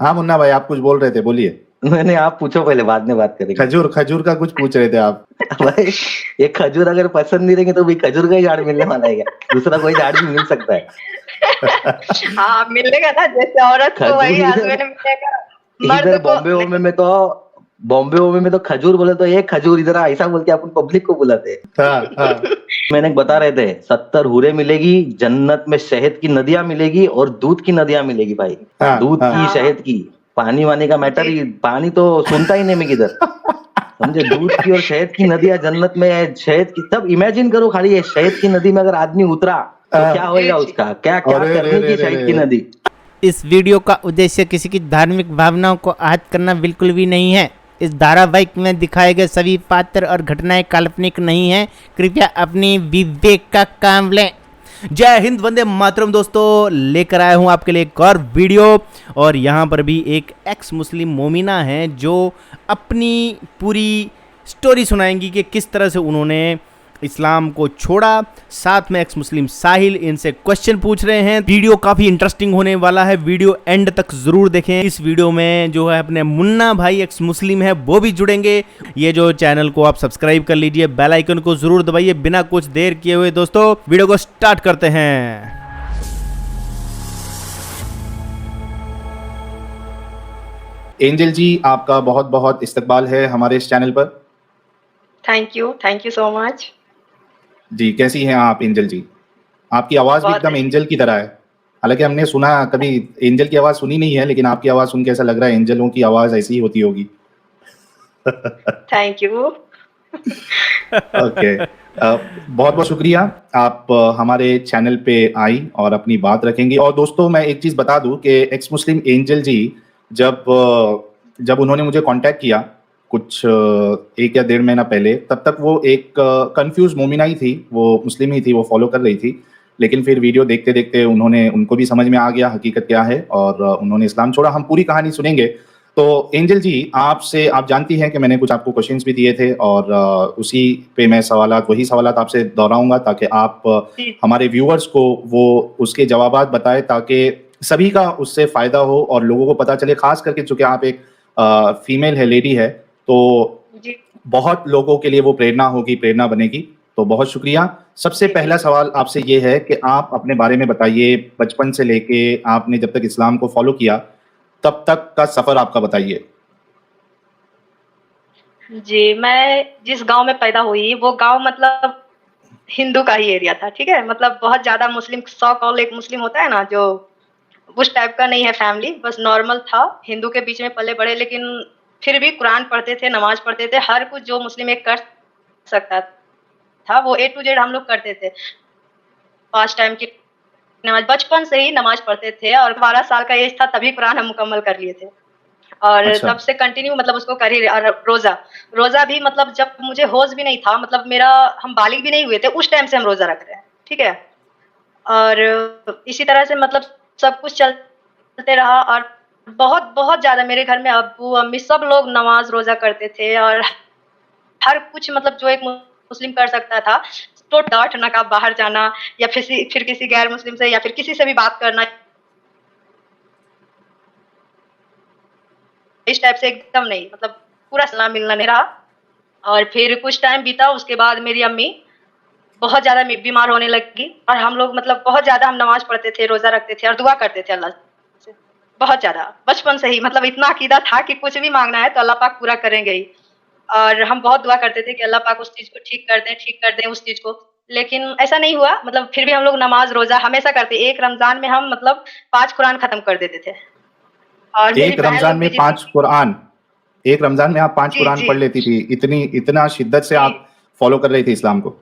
हाँ मुन्ना भाई, आप कुछ बोल रहे थे, बोलिए। नहीं, आप पूछो पहले, बाद में बात करेंगे। खजूर का कुछ पूछ रहे थे आप। भाई ये खजूर अगर पसंद नहीं रहेंगे तो भाई खजूर का ही झाड़ मिलने वाला है क्या? दूसरा कोई झाड़ भी मिल सकता है। हाँ मिलेगा ना, जैसे औरत को वही खजूर हस्बैंड मिलेगा, मर्द इधर को बॉम्बे नहीं। वॉम्बे में तो खजूर बोले तो एक खजूर, इधर ऐसा बोल के अपन पब्लिक को बुलाते हैं। हाँ। मैंने बता रहे थे 70 हूरें मिलेगी जन्नत में, शहद की नदियां मिलेगी और दूध की नदियां मिलेगी भाई। हाँ, दूध हाँ। की, शहद की। पानी वानी का मैटर जी ही, पानी तो सुनता ही नहीं मैं किधर। समझे? दूध की और शहद की नदियां जन्नत में है। शहद की, तब इमेजिन करो खाली, ये शहद की नदी में अगर आदमी उतरा तो क्या होएगा जी उसका, क्या क्या अरे रे करनी रे की रे शहद की रे। नदी। इस वीडियो का उद्देश्य किसी की धार्मिक भावनाओं को आहत करना बिल्कुल भी नहीं है। इस धारावाहिक में दिखाए गए सभी पात्र और घटनाएं काल्पनिक नहीं हैं। कृपया अपनी विवेक का काम लें। जय हिंद, वंदे मातरम। दोस्तों, लेकर आया हूं आपके लिए एक और वीडियो, और यहाँ पर भी एक एक्स मुस्लिम मोमिना है जो अपनी पूरी स्टोरी सुनाएंगी कि किस तरह से उन्होंने इस्लाम को छोड़ा। साथ में एक्स मुस्लिम साहिल इनसे क्वेश्चन पूछ रहे हैं। वीडियो काफ़ी इंटरेस्टिंग होने वाला है, वीडियो एंड तक ज़रूर देखें। इस वीडियो में जो है अपने मुन्ना भाई एक्स मुस्लिम है वो भी जुड़ेंगे। ये जो चैनल को आप सब्सक्राइब कर लीजिए, बेल आइकन को ज़रूर दबाइए। बिना कुछ देर किए हुए दोस्तों वीडियो को स्टार्ट करते हैं। एंजल जी, आपका बहुत बहुत इस्तकबाल है हमारे इस चैनल पर। Thank you so much. जी, कैसी हैं आप एंजल जी? आपकी आवाज़ भी बहुत एकदम अच्छी। एंजल की तरह है। हालांकि हमने सुना, कभी एंजल की आवाज़ सुनी नहीं है, लेकिन आपकी आवाज़ सुन के ऐसा लग रहा है एंजलों की आवाज़ ऐसी ही होती होगी। Thank you. ओके। बहुत बहुत शुक्रिया, आप हमारे चैनल पे आई और अपनी बात रखेंगी। और दोस्तों, मैं एक चीज़ बता दूं कि एक्स मुस्लिम एंजल जी जब उन्होंने मुझे कांटेक्ट किया कुछ 1 या 1.5 महीना पहले, तब तक वो एक कंफ्यूज मोमिना ही थी, वो मुस्लिम ही थी, वो फॉलो कर रही थी। लेकिन फिर वीडियो देखते देखते उनको भी समझ में आ गया हकीकत क्या है, और उन्होंने इस्लाम छोड़ा। हम पूरी कहानी सुनेंगे। तो एंजल जी, आपसे, आप जानती हैं कि मैंने कुछ आपको क्वेश्चंस भी दिए थे, और उसी पे मैं वही सवालात आपसे दोहराऊंगा, ताकि आप जी हमारे व्यूअर्स को वो उसके जवाबात बताएं, ताकि सभी का उससे फ़ायदा हो और लोगों को पता चले। ख़ास करके चूँकि आप एक फीमेल है, लेडी है, तो जी बहुत लोगों के लिए वो प्रेरणा होगी, प्रेरणा बनेगी। तो बहुत शुक्रिया। सबसे जी पहला सवाल आपसे ये है कि आप अपने बारे में बताइए, बचपन से लेके आपने जब तक इस्लाम को फॉलो किया तब तक का सफ़र आपका बताइए। जी, मैं जिस गांव में पैदा हुई वो गांव मतलब हिंदू का ही एरिया था, ठीक है। मतलब बहुत ज्यादा मुस्लिम, 100 कॉल एक मुस्लिम होता है ना, जो उस टाइप का नहीं है फैमिली, बस नॉर्मल था। हिंदू के बीच में पले बड़े, लेकिन फिर भी कुरान पढ़ते थे, नमाज पढ़ते थे, हर कुछ जो मुस्लिम एक कर सकता था वो A to Z हम लोग करते थे। 5 टाइम की नमाज, बचपन से ही नमाज पढ़ते थे, और 12 साल का एज था तभी कुरान हम मुकम्मल कर लिए थे, और अच्छा। तब से कंटिन्यू मतलब उसको कर ही रहे। और रोजा भी, मतलब जब मुझे होश भी नहीं था, मतलब हम बालिग भी नहीं हुए थे, उस टाइम से हम रोजा रख रहे हैं, ठीक है। और इसी तरह से मतलब सब कुछ चलते रहा, और बहुत बहुत ज्यादा मेरे घर में अब्बू अम्मी सब लोग नमाज रोजा करते थे, और हर कुछ मतलब जो एक मुस्लिम कर सकता था, तो डांट ना का बाहर जाना, या फिर किसी गैर मुस्लिम से या फिर किसी से भी बात करना, इस टाइप से एकदम नहीं, मतलब पूरा सलाम मिलना नहीं रहा। और फिर कुछ टाइम बीता, उसके बाद मेरी अम्मी बहुत ज्यादा बीमार होने लगी, और हम लोग मतलब बहुत ज्यादा हम नमाज पढ़ते थे, रोजा रखते थे और दुआ करते थे अल्लाह से, बहुत ज्यादा बचपन से ही। मतलब इतना अकीदा था कि कुछ भी मांगना है तो अल्लाह पाक पूरा करेंगे ही, और हम बहुत दुआ करते थे कि अल्लाह पाक उस चीज को ठीक कर दें उस चीज को। लेकिन ऐसा नहीं हुआ, मतलब फिर भी हम लोग नमाज रोजा हमेशा करते। एक रमजान में हम मतलब 5 कुरान खत्म कर देते थे, और मेरी एक बहन रमजान लोग में भी जितनी। 5 कुरान? एक रमजान में आप 5 जी कुरान जी पढ़ लेती थी? इतना शिद्दत से जी आप फॉलो कर रही थी इस्लाम को?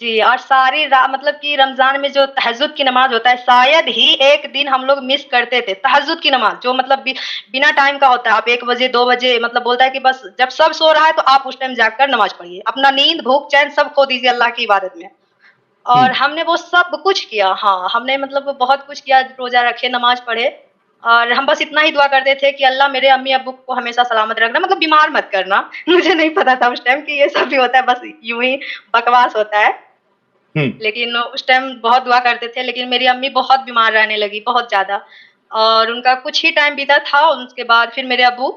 जी। और सारी मतलब कि रमजान में जो तहज्जुद की नमाज होता है, शायद ही एक दिन हम लोग मिस करते थे तहज्जुद की नमाज, जो मतलब बिना टाइम का होता है। आप 1 बजे 2 बजे मतलब बोलता है कि बस जब सब सो रहा है तो आप उस टाइम जाकर नमाज पढ़िए, अपना नींद भूख चैन सब खो दीजिए अल्लाह की इबादत में। और हम्म। हमने वो सब कुछ किया, हाँ हमने मतलब वो बहुत कुछ किया, रोजा रखे, नमाज पढ़े, और हम बस इतना ही दुआ करते थे कि अल्लाह मेरे अम्मी अब्बू को हमेशा सलामत रखना, मतलब बीमार मत करना। मुझे नहीं पता था उस टाइम कि ये सब भी होता है, बस यूं ही बकवास होता है। हम्म। लेकिन उस टाइम बहुत दुआ करते थे, लेकिन मेरी अम्मी बहुत बीमार रहने लगी, बहुत ज़्यादा। और उनका कुछ ही टाइम बीता था, उसके बाद फिर मेरे अब्बू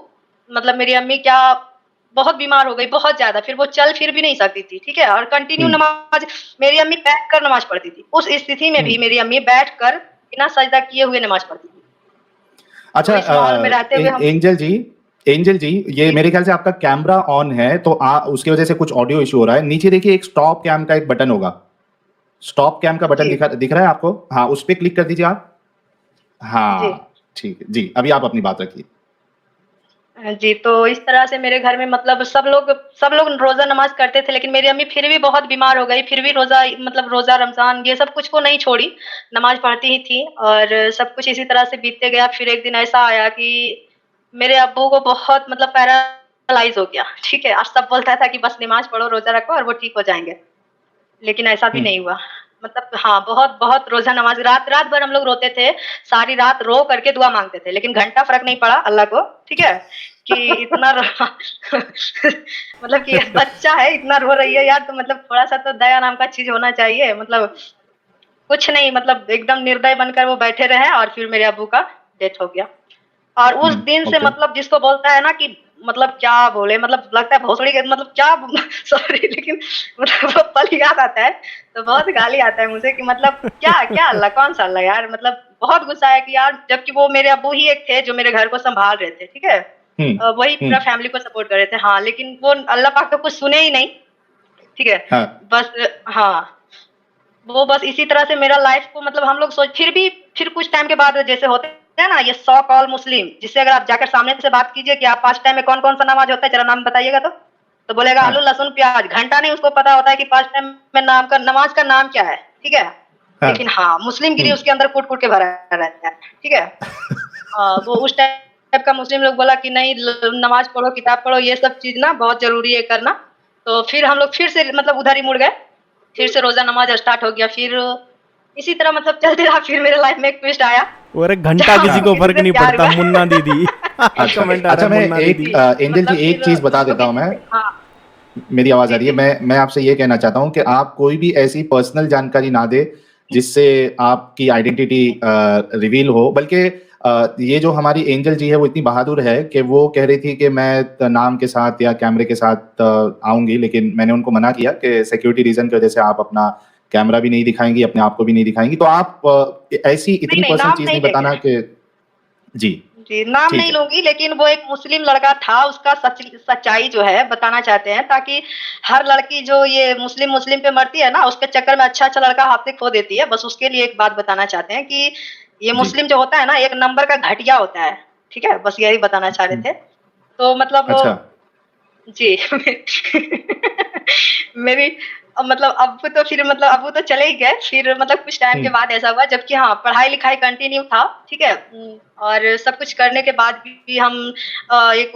मतलब मेरी अम्मी क्या बहुत बीमार हो गई, बहुत ज़्यादा, फिर वो चल फिर भी नहीं सकती थी, ठीक है? और कंटिन्यू हम्म नमाज़ मेरी अम्मी बैठकर नमाज़ पढ़ती थी। उस स्थिति में भी हम्म मेरी अम्मी बैठकर बिना सजदा किए हुए नमाज़ पढ़ती थी। तो अच्छा इस माहौल में रहते हुए हम एंजल जी, ये जी, मेरे ख्याल से आपका कैमरा ऑन है, तो उसकी वजह से कुछ ऑडियो इशू हो रहा है। नीचे देखिए एक स्टॉप कैम का एक बटन होगा, स्टॉप कैम का बटन जी, दिख रहा है आपको? हाँ, उस पर क्लिक कर दीजिए आप। जी। हाँ, ठीक है जी, अभी आप अपनी बात रखिए। जी, तो इस तरह से मेरे घर में मतलब सब लोग रोज़ा नमाज़ करते थे, लेकिन मेरी अम्मी फिर भी बहुत बीमार हो गई, फिर भी रोज़ा मतलब रोज़ा, रमज़ान ये सब कुछ को नहीं छोड़ी, नमाज़ पढ़ती ही थी और सब कुछ इसी तरह से बीतते गया। फिर एक दिन ऐसा आया कि मेरे अब्बू को बहुत मतलब पैरालाइज़ हो गया, ठीक है? और सब बोलता था कि बस नमाज़ पढ़ो, रोज़ा रखो और वो ठीक हो जाएँगे। लेकिन ऐसा भी हम्म नहीं हुआ। मतलब हाँ, बहुत-बहुत रोज़ा नमाज़ रात-रात भर हम लोग रोते थे, सारी रात रो करके दुआ माँगते थे, लेकिन घंटा फ़र्क नहीं पड़ा अल्लाह को, ठीक है? कि इतना रो मतलब कि बच्चा है, इतना रो रही है यार, तो मतलब थोड़ा-सा तो दया नाम का चीज़ होना चाहिए। मतलब कुछ नहीं, मतलब एकदम निर्दयी बनकर वो बैठे रहे और फिर मेरे अब्बू का डेथ हो गया। और उस दिन से ओके मतलब जिसको बोलता है ना कि मतलब क्या बोले, मतलब लगता है भोसड़ी के मतलब क्या सॉरी, लेकिन मतलब वो पल याद आता है तो बहुत गाली आता है मुझे कि मतलब क्या क्या अल्लाह, कौन सा अल्लाह यार, मतलब बहुत गुस्सा है कि यार, जबकि वो मेरे अब्बू ही एक थे जो मेरे घर को संभाल रहे थे, ठीक है? हम्म वही पूरा हम्म फैमिली को सपोर्ट कर रहे थे, हाँ, लेकिन वो अल्लाह पाक तो कुछ सुने ही नहीं, ठीक है? हाँ बस हाँ, वो बस इसी तरह से मेरा लाइफ को मतलब हम लोग सोच फिर कुछ टाइम के बाद जैसे होते हैं ना ये सो कॉल मुस्लिम, जिससे अगर आप जाकर सामने से बात कीजिए कि आप 5 टाइम में कौन-कौन सा नमाज़ होता है, ज़रा नाम बताइएगा तो बोलेगा हाँ आलू, लहसुन, प्याज। घंटा नहीं उसको पता होता है कि 5 टाइम में नमाज़ का नाम क्या है, ठीक है? हाँ लेकिन हाँ, मुस्लिमगिरी हम्म उसके अंदर कूट-कूट के भरा रहता है, ठीक है? वो उस टाइप का मुस्लिम लोग बोला कि नहीं, नमाज़ पढ़ो, किताब पढ़ो, ये सब चीज़ ना बहुत ज़रूरी है करना। तो फिर हम लोग फिर से मतलब उधर ही मुड़ गए। फिर से रोज़ा नमाज़ स्टार्ट हो गया, फिर इसी तरह मतलब चलते रहा। फिर मेरे लाइफ में एक ट्विस्ट आया, और एक घंटा जहाँ किसी मुझे को किसी फर्क से नहीं प्यार पड़ता, हुआ। मुन्ना दीदी। अच्छा कमेंट आ रहा अच्छा, है मैं मुन्ना एक दीदी। एंजल जी मतलब एक फिर चीज बता उसको देता हूँ किसी मैं। से हाँ, मेरी आवाज आ जी, रही है? जी। मैं आपसे ये कहना चाहता हूँ कि आप कोई भी ऐसी पर्सनल जानकारी ना दे जिससे आपकी आइडेंटिटी रिवील हो। बल्कि ये जो हमारी एंजल जी है वो इतनी बहादुर है कि वो कह रही थी कि मैं नाम के साथ या कैमरे के साथ आऊंगी, लेकिन मैंने उनको मना किया कि सिक्योरिटी रीजन की वजह से आप अपना कैमरा भी नहीं दिखाएंगी, अपने आप को भी नहीं दिखाएंगी। तो आप ऐसी नहीं, इतनी नहीं, पर्सनल नाम चीज नहीं नहीं लेंगे। बताना कि जी। जी, नाम ठीक नहीं है। लूँगी, लेकिन वो एक मुस्लिम लड़का था, उसका सच्चाई जो है बताना चाहते हैं, ताकि हर लड़की जो ये मुस्लिम पे मरती है ना, उसके चक्कर में अच्छा-अच्छा लड़का हाथ से खो देती है। बस उसके लिए एक बात बताना चाहते हैं कि ये जी। मुस्लिम जो होता है ना, एक नंबर का घटिया होता है, ठीक है? बस यही बताना चाह रहे हम्म, थे। तो मतलब अच्छा। जी। मेरी मतलब अब्बू तो चले ही गए, फिर मतलब कुछ टाइम के हम्म बाद ऐसा हुआ, जबकि हाँ, पढ़ाई-लिखाई कंटिन्यू था, ठीक है? और सब कुछ करने के बाद भी हम एक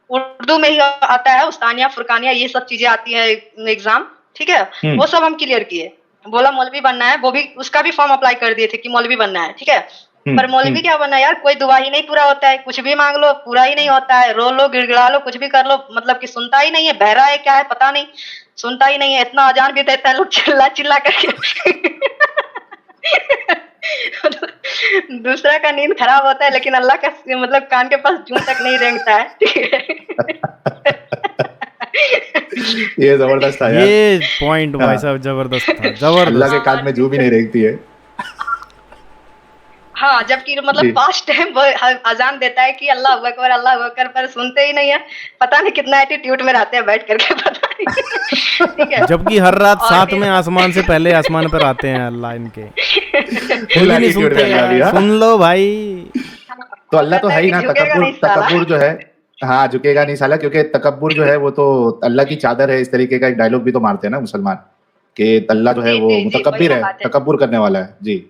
उर्दू में ही आता है उस्तानिया, फुरकानिया, ये सब चीज़ें आती हैं एग्ज़ाम, ठीक है? हम्म वो सब हम क्लियर किए। बोला मौलवी बनना है, वो भी उसका भी फॉर्म अप्लाई कर दिए थे कि मौलवी बनना है, ठीक है? पर मौलवी क्या बनना है यार, कोई दुआ ही नहीं पूरा होता है, कुछ भी माँग लो, पूरा ही नहीं होता है, रो लो, गिड़गिड़ा लो, कुछ भी कर लो, मतलब कि सुनता ही नहीं है, बहरा है क्या है पता नहीं, सुनता ही नहीं है, इतना अज़ान भी देता है लोग चिल्ला-चिल्ला करके। मतलब दूसरा का नींद खराब होता है, लेकिन अल्लाह का मतलब कान के पास जूं तक नहीं रेंगता है, ठीक है? ये जबरदस्त था यार। ये पॉइंट भाई हाँ, साहब जबरदस्त था, अल्लाह के जबरदस्त। कान में जू भी नहीं रेंगती है। हाँ, जबकि मतलब जी। 5 टाइम वो अज़ान देता है कि अल्लाहू अकबर, पर सुनते ही नहीं है। पता नहीं कितना एटीट्यूड में रहते हैं बैठ करके, पता नहीं। ठीक है? जबकि हर रात और साथ फिर में आसमान से पहले आसमान पर आते हैं अल्लाह इनके, फिर फुल भी नहीं एटीट्यूड में सुनते अल्लाह भी, यार, हाँ। सुन लो भाई। तो वो अल्लाह तो कहता है है ही कि ना, झुकेगा तकब्बुर नहीं साला। तकब्बुर जो है। हाँ, झुकेगा नहीं साला, क्योंकि तकब्बुर जो है वो तो अल्लाह की चादर है, इस तरीके का एक डायलॉग भी तो मारते हैं ना मुसलमान, कि अल्लाह जो है जी, वो जी, जी, वही मुतकब्बिर ना है, बात है। तकब्बुर करने वाला है। जी।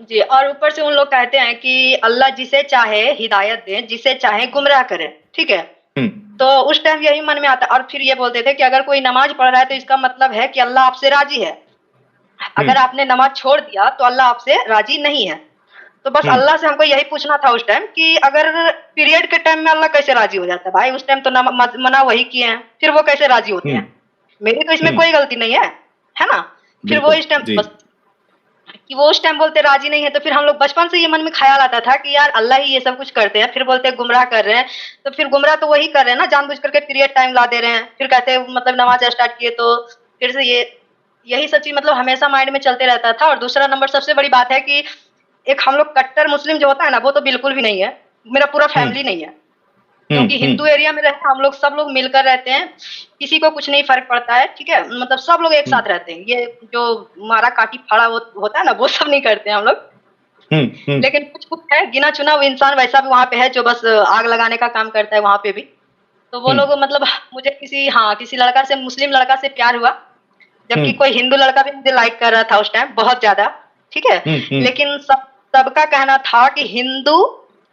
जी, और ऊपर से उन लोग कहते हैं कि अल्लाह जिसे चाहे हिदायत दे, जिसे चाहे गुमराह करे, ठीक है? हम्म तो उस टाइम यही मन में आता, और फिर ये बोलते थे कि अगर कोई नमाज़ पढ़ रहा है तो इसका मतलब है कि अल्लाह आपसे राज़ी है। हम्म अगर आपने नमाज़ छोड़ दिया तो अल्लाह आपसे राज़ी नहीं है। तो बस हम्म अल्लाह से हमको यही पूछना था उस टाइम कि अगर पीरियड के टाइम में अल्लाह कैसे राज़ी हो जाता है? भाई उस टाइम तो मना वही किए हैं, फिर वो कैसे राज़ी होते हम्म हैं? मेरी तो इसमें हम्म कोई गलती नहीं है ना? फिर वो बिल्कुल। इस टाइम जी। बस कि वो उस टाइम बोलते राजी नहीं है, तो फिर हम लोग बचपन से ये मन में ख्याल आता था कि यार अल्लाह ही ये सब कुछ करते हैं, फिर बोलते हैं गुमराह कर रहे हैं, तो फिर गुमराह तो वही कर रहे हैं ना, जानबूझ करके पीरियड टाइम ला दे रहे हैं, फिर कहते हैं मतलब नमाज स्टार्ट किए तो फिर से ये यही सब चीज मतलब हमेशा माइंड में चलते रहता था। और दूसरा नंबर सबसे बड़ी बात है कि एक हम लोग कट्टर मुस्लिम जो होता है ना, वो तो बिल्कुल भी नहीं है, मेरा पूरा फैमिली नहीं है, क्योंकि हिंदू एरिया में रहते हैं हम लोग, सब लोग मिलकर रहते हैं, किसी को कुछ नहीं फर्क पड़ता है, ठीक है, मतलब सब लोग एक साथ रहते हैं, ये जो मारा काटी फाड़ा वो होता है ना, वो सब नहीं करते हैं हम लोग। लेकिन कुछ कुछ है गिना चुना वो इंसान वैसा भी वहाँ पे है जो बस आग लगाने का काम करता है वहाँ पे भी। तो वो लोग मतलब मुझे किसी लड़का से, मुस्लिम लड़का से प्यार हुआ, जबकि कोई हिंदू लड़का भी मुझे लाइक कर रहा था उस टाइम बहुत ज्यादा, ठीक है, लेकिन सबका कहना था कि हिंदू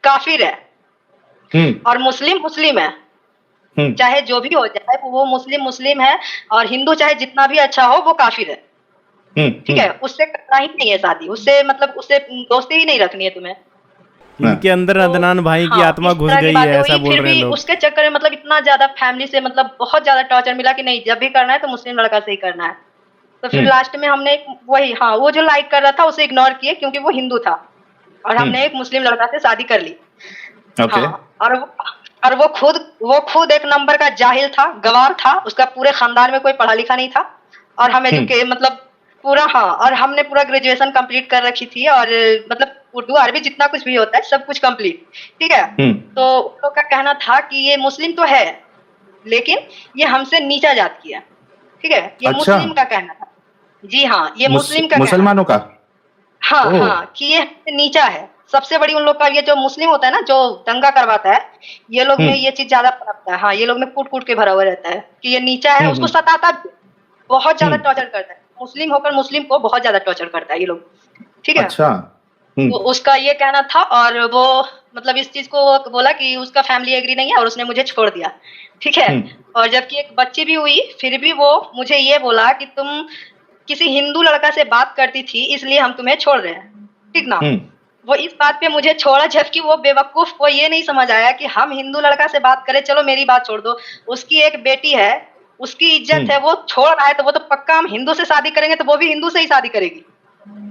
काफिर है और मुस्लिम मुस्लिम है, चाहे जो भी हो जाए वो मुस्लिम मुस्लिम है, और हिंदू चाहे जितना भी अच्छा हो वो काफिर है, ठीक है, उससे करना ही नहीं है शादी, उससे मतलब उससे दोस्ती ही नहीं रखनी है तुम्हें। इनके अंदर अदनान भाई की आत्मा घुस गई है, ऐसा बोल रहे हैं लोग। उसके चक्कर में मतलब इतना ज्यादा फैमिली से मतलब बहुत ज्यादा टॉर्चर मिला कि नहीं, जब भी करना है तो मुस्लिम लड़का से ही करना है। तो फिर लास्ट में हमने वही वो जो लाइक कर रहा था उसे इग्नोर किए क्योंकि वो हिंदू था, और हमने एक मुस्लिम लड़का से शादी कर ली। और वो खुद एक नंबर का जाहिल था, गवार था, उसका पूरे खानदान में कोई पढ़ा लिखा नहीं था, और हम मतलब पूरा और हमने पूरा ग्रेजुएशन कंप्लीट कर रखी थी, और मतलब उर्दू अरबी जितना कुछ भी होता है सब कुछ कंप्लीट, ठीक है। तो उन लोग का कहना था कि ये मुस्लिम तो है लेकिन ये हमसे नीचा जात की है, ठीक है, ये मुस्लिम का कहना था। जी हाँ, ये मुस्लिम का, मुसलमानों का, हाँ, कि ये नीचा है। सबसे बड़ी उन लोग का, ये जो मुस्लिम होता है ना, जो दंगा करवाता है, ये लोग में ये चीज ज्यादा पनपता है। हाँ, ये लोग में कूट कूट के भरा हुआ रहता है कि ये नीचा है, उसको सताता भी, बहुत ज्यादा टॉर्चर करता है, मुस्लिम होकर मुस्लिम को बहुत ज्यादा टॉर्चर करता है ये लोग, ठीक है। अच्छा। तो उसका ये कहना था, और वो मतलब इस चीज को बोला कि उसका फैमिली एग्री नहीं है और उसने मुझे छोड़ दिया, ठीक है। और जबकि एक बच्ची भी हुई, फिर भी वो मुझे ये बोला कि तुम किसी हिंदू लड़का से बात करती थी इसलिए हम तुम्हें छोड़ रहे हैं, ठीक ना। वो इस बात पे मुझे छोड़ा, जबकि वो बेवकूफ, वो ये नहीं समझ आया कि हम हिंदू लड़का से बात करें, चलो मेरी बात छोड़ दो, उसकी एक बेटी है, उसकी इज्जत है, वो छोड़ रहा है तो वो तो पक्का हम हिंदू से शादी करेंगे तो वो भी हिंदू से ही शादी करेगी।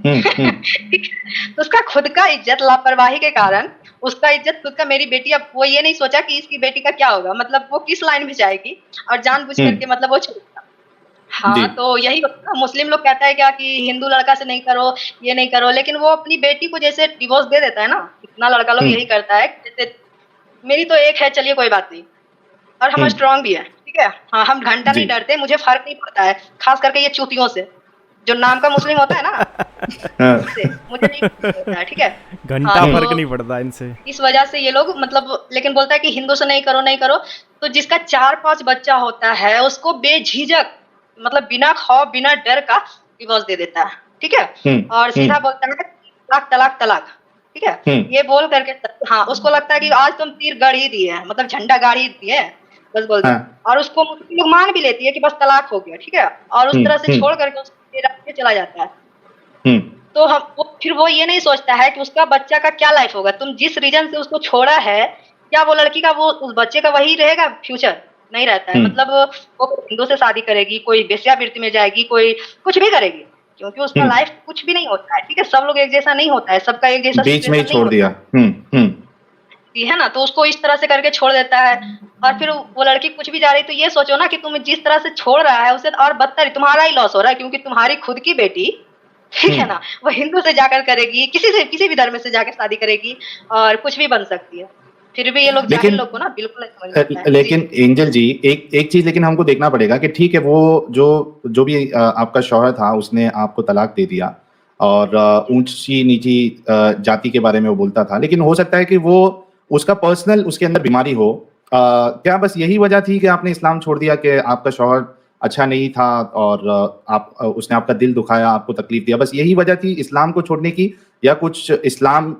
तो उसका खुद का इज्जत, लापरवाही के कारण उसका इज्जत खुद का, मेरी बेटी, अब वो ये नहीं सोचा कि इसकी बेटी का क्या होगा, मतलब वो किस लाइन में जाएगी, और जानबूझ करके मतलब वो छोड़ता। हाँ, तो यही मुस्लिम लोग कहता है क्या कि हिंदू लड़का से नहीं करो, ये नहीं करो, लेकिन वो अपनी बेटी को जैसे डिवोर्स दे देता है ना, इतना लड़का लोग यही करता है। जैसे मेरी तो एक है, चलिए कोई बात नहीं, और हम स्ट्रांग भी है, ठीक है। हाँ, हम घंटा नहीं डरते, मुझे फर्क नहीं पड़ता है, खास करके ये चूतियों से, जो नाम का मुस्लिम होता है ना, मुझे नहीं पड़ता है, ठीक है, घंटा फर्क नहीं पड़ता इनसे। इस वजह से ये लोग मतलब, लेकिन बोलता है कि हिंदू से नहीं करो नहीं करो, तो जिसका 4-5 बच्चा होता है उसको बेझिझक, मतलब बिना खौफ बिना डर का डिवोर्स दे देता है, ठीक है, और सीधा बोलता है तलाक तलाक तलाक, ठीक है। ये बोल करके हाँ, उसको लगता है कि आज तुम तीर गाड़ ही दिए है, मतलब झंडा गाड़ ही दिए है, बस बोल दो, और उसको लोग मान भी लेती है कि बस तलाक हो गया, ठीक है, और उस तरह से छोड़ करके उसको चला जाता है। तो फिर वो ये नहीं सोचता है कि उसका बच्चा का क्या लाइफ होगा, तुम जिस रीजन से उसको छोड़ा है, क्या वो लड़की का, वो उस बच्चे का वही रहेगा फ्यूचर, नहीं रहता है। मतलब वो हिंदू से शादी करेगी, कोई वेश्यावृत्ति में जाएगी, कोई कुछ भी करेगी, क्योंकि उसका लाइफ कुछ भी नहीं होता है, ठीक है, सब लोग एक जैसा नहीं होता है, सबका एक जैसा बीच में ही छोड़ दिया, है ना। तो उसको इस तरह से करके छोड़ देता है, और फिर वो लड़की कुछ भी जा रही, तो ये सोचो ना कि तुम जिस तरह से छोड़ रहा है उसे और बदतर तुम्हारा ही लॉस हो रहा है, क्योंकि तुम्हारी खुद की बेटी, ठीक है ना, वो हिंदू से जाकर करेगी, किसी भी धर्म से जाकर शादी करेगी और कुछ भी बन सकती है। फिर भी ये लोग जाहिल लोग को ना बिल्कुल नहीं समझ में आता है। लेकिन एंजल जी, एक चीज लेकिन हमको देखना पड़ेगा कि ठीक है, वो जो भी आपका शौहर था उसने आपको तलाक दे दिया, और ऊंची नीची जाति के बारे में वो बोलता था, लेकिन हो सकता है कि वो उसका पर्सनल उसके अंदर बीमारी हो। क्या बस यही वजह थी कि आपने इस्लाम छोड़ दिया, कि आपका शौहर अच्छा नहीं था और उसने आपका दिल दुखाया, आपको तकलीफ दिया, बस यही वजह थी इस्लाम को छोड़ने की, या कुछ इस्लाम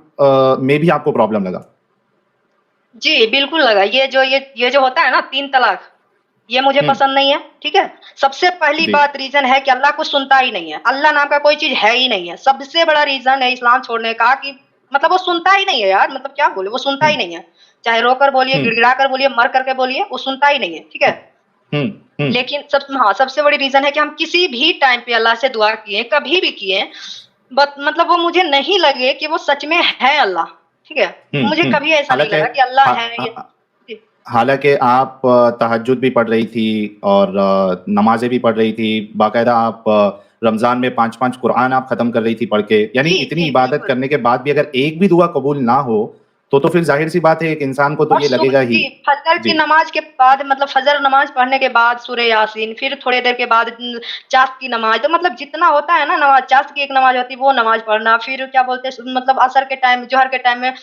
में भी आपको प्रॉब्लम लगा? जी बिल्कुल लगा। ये जो होता है ना 3 तलाक, ये मुझे पसंद नहीं है, ठीक है। सबसे पहली बात रीजन है कि अल्लाह को सुनता ही नहीं है, अल्लाह नाम का कोई चीज है ही नहीं है। सबसे बड़ा रीजन है इस्लाम छोड़ने का कि मतलब वो सुनता ही नहीं है यार, मतलब क्या बोले, वो सुनता ही नहीं है, चाहे रोकर बोलिए, गिड़गिड़ा कर बोलिए, मर करके बोलिए, वो सुनता ही नहीं है, ठीक है। लेकिन सबसे बड़ी रीजन है कि हम किसी भी टाइम पे अल्लाह से दुआ किए, कभी भी किए, मतलब वो मुझे नहीं लगे कि वो सच में है अल्लाह, ठीक है? मुझे कभी ऐसा नहीं हालांकि लगा कि अल्लाह है हा- ये। हा- जी। हालांकि आप तहज्जुद भी पढ़ रही थी और नमाजें भी पढ़ रही थी, बाकायदा आप रमजान में 5-5 कुरान आप खत्म कर रही थी पढ़ के, यानी जी, इतनी जी, इबादत बिल्कुल। करने के बाद भी अगर एक भी दुआ कबूल ना हो तो फिर जाहिर सी बात है एक इंसान को तो और ये लगेगा ही। जी, फजर की जी। नमाज के बाद मतलब फजर नमाज पढ़ने के बाद सूरह यासीन, फिर थोड़ी देर के बाद चाश्त की नमाज, तो मतलब जितना होता है ना नमाज, चाश्त की एक नमाज होती है वो नमाज पढ़ना, फिर क्या बोलते हैं मतलब असर के टाइम, जोहर के टाइम में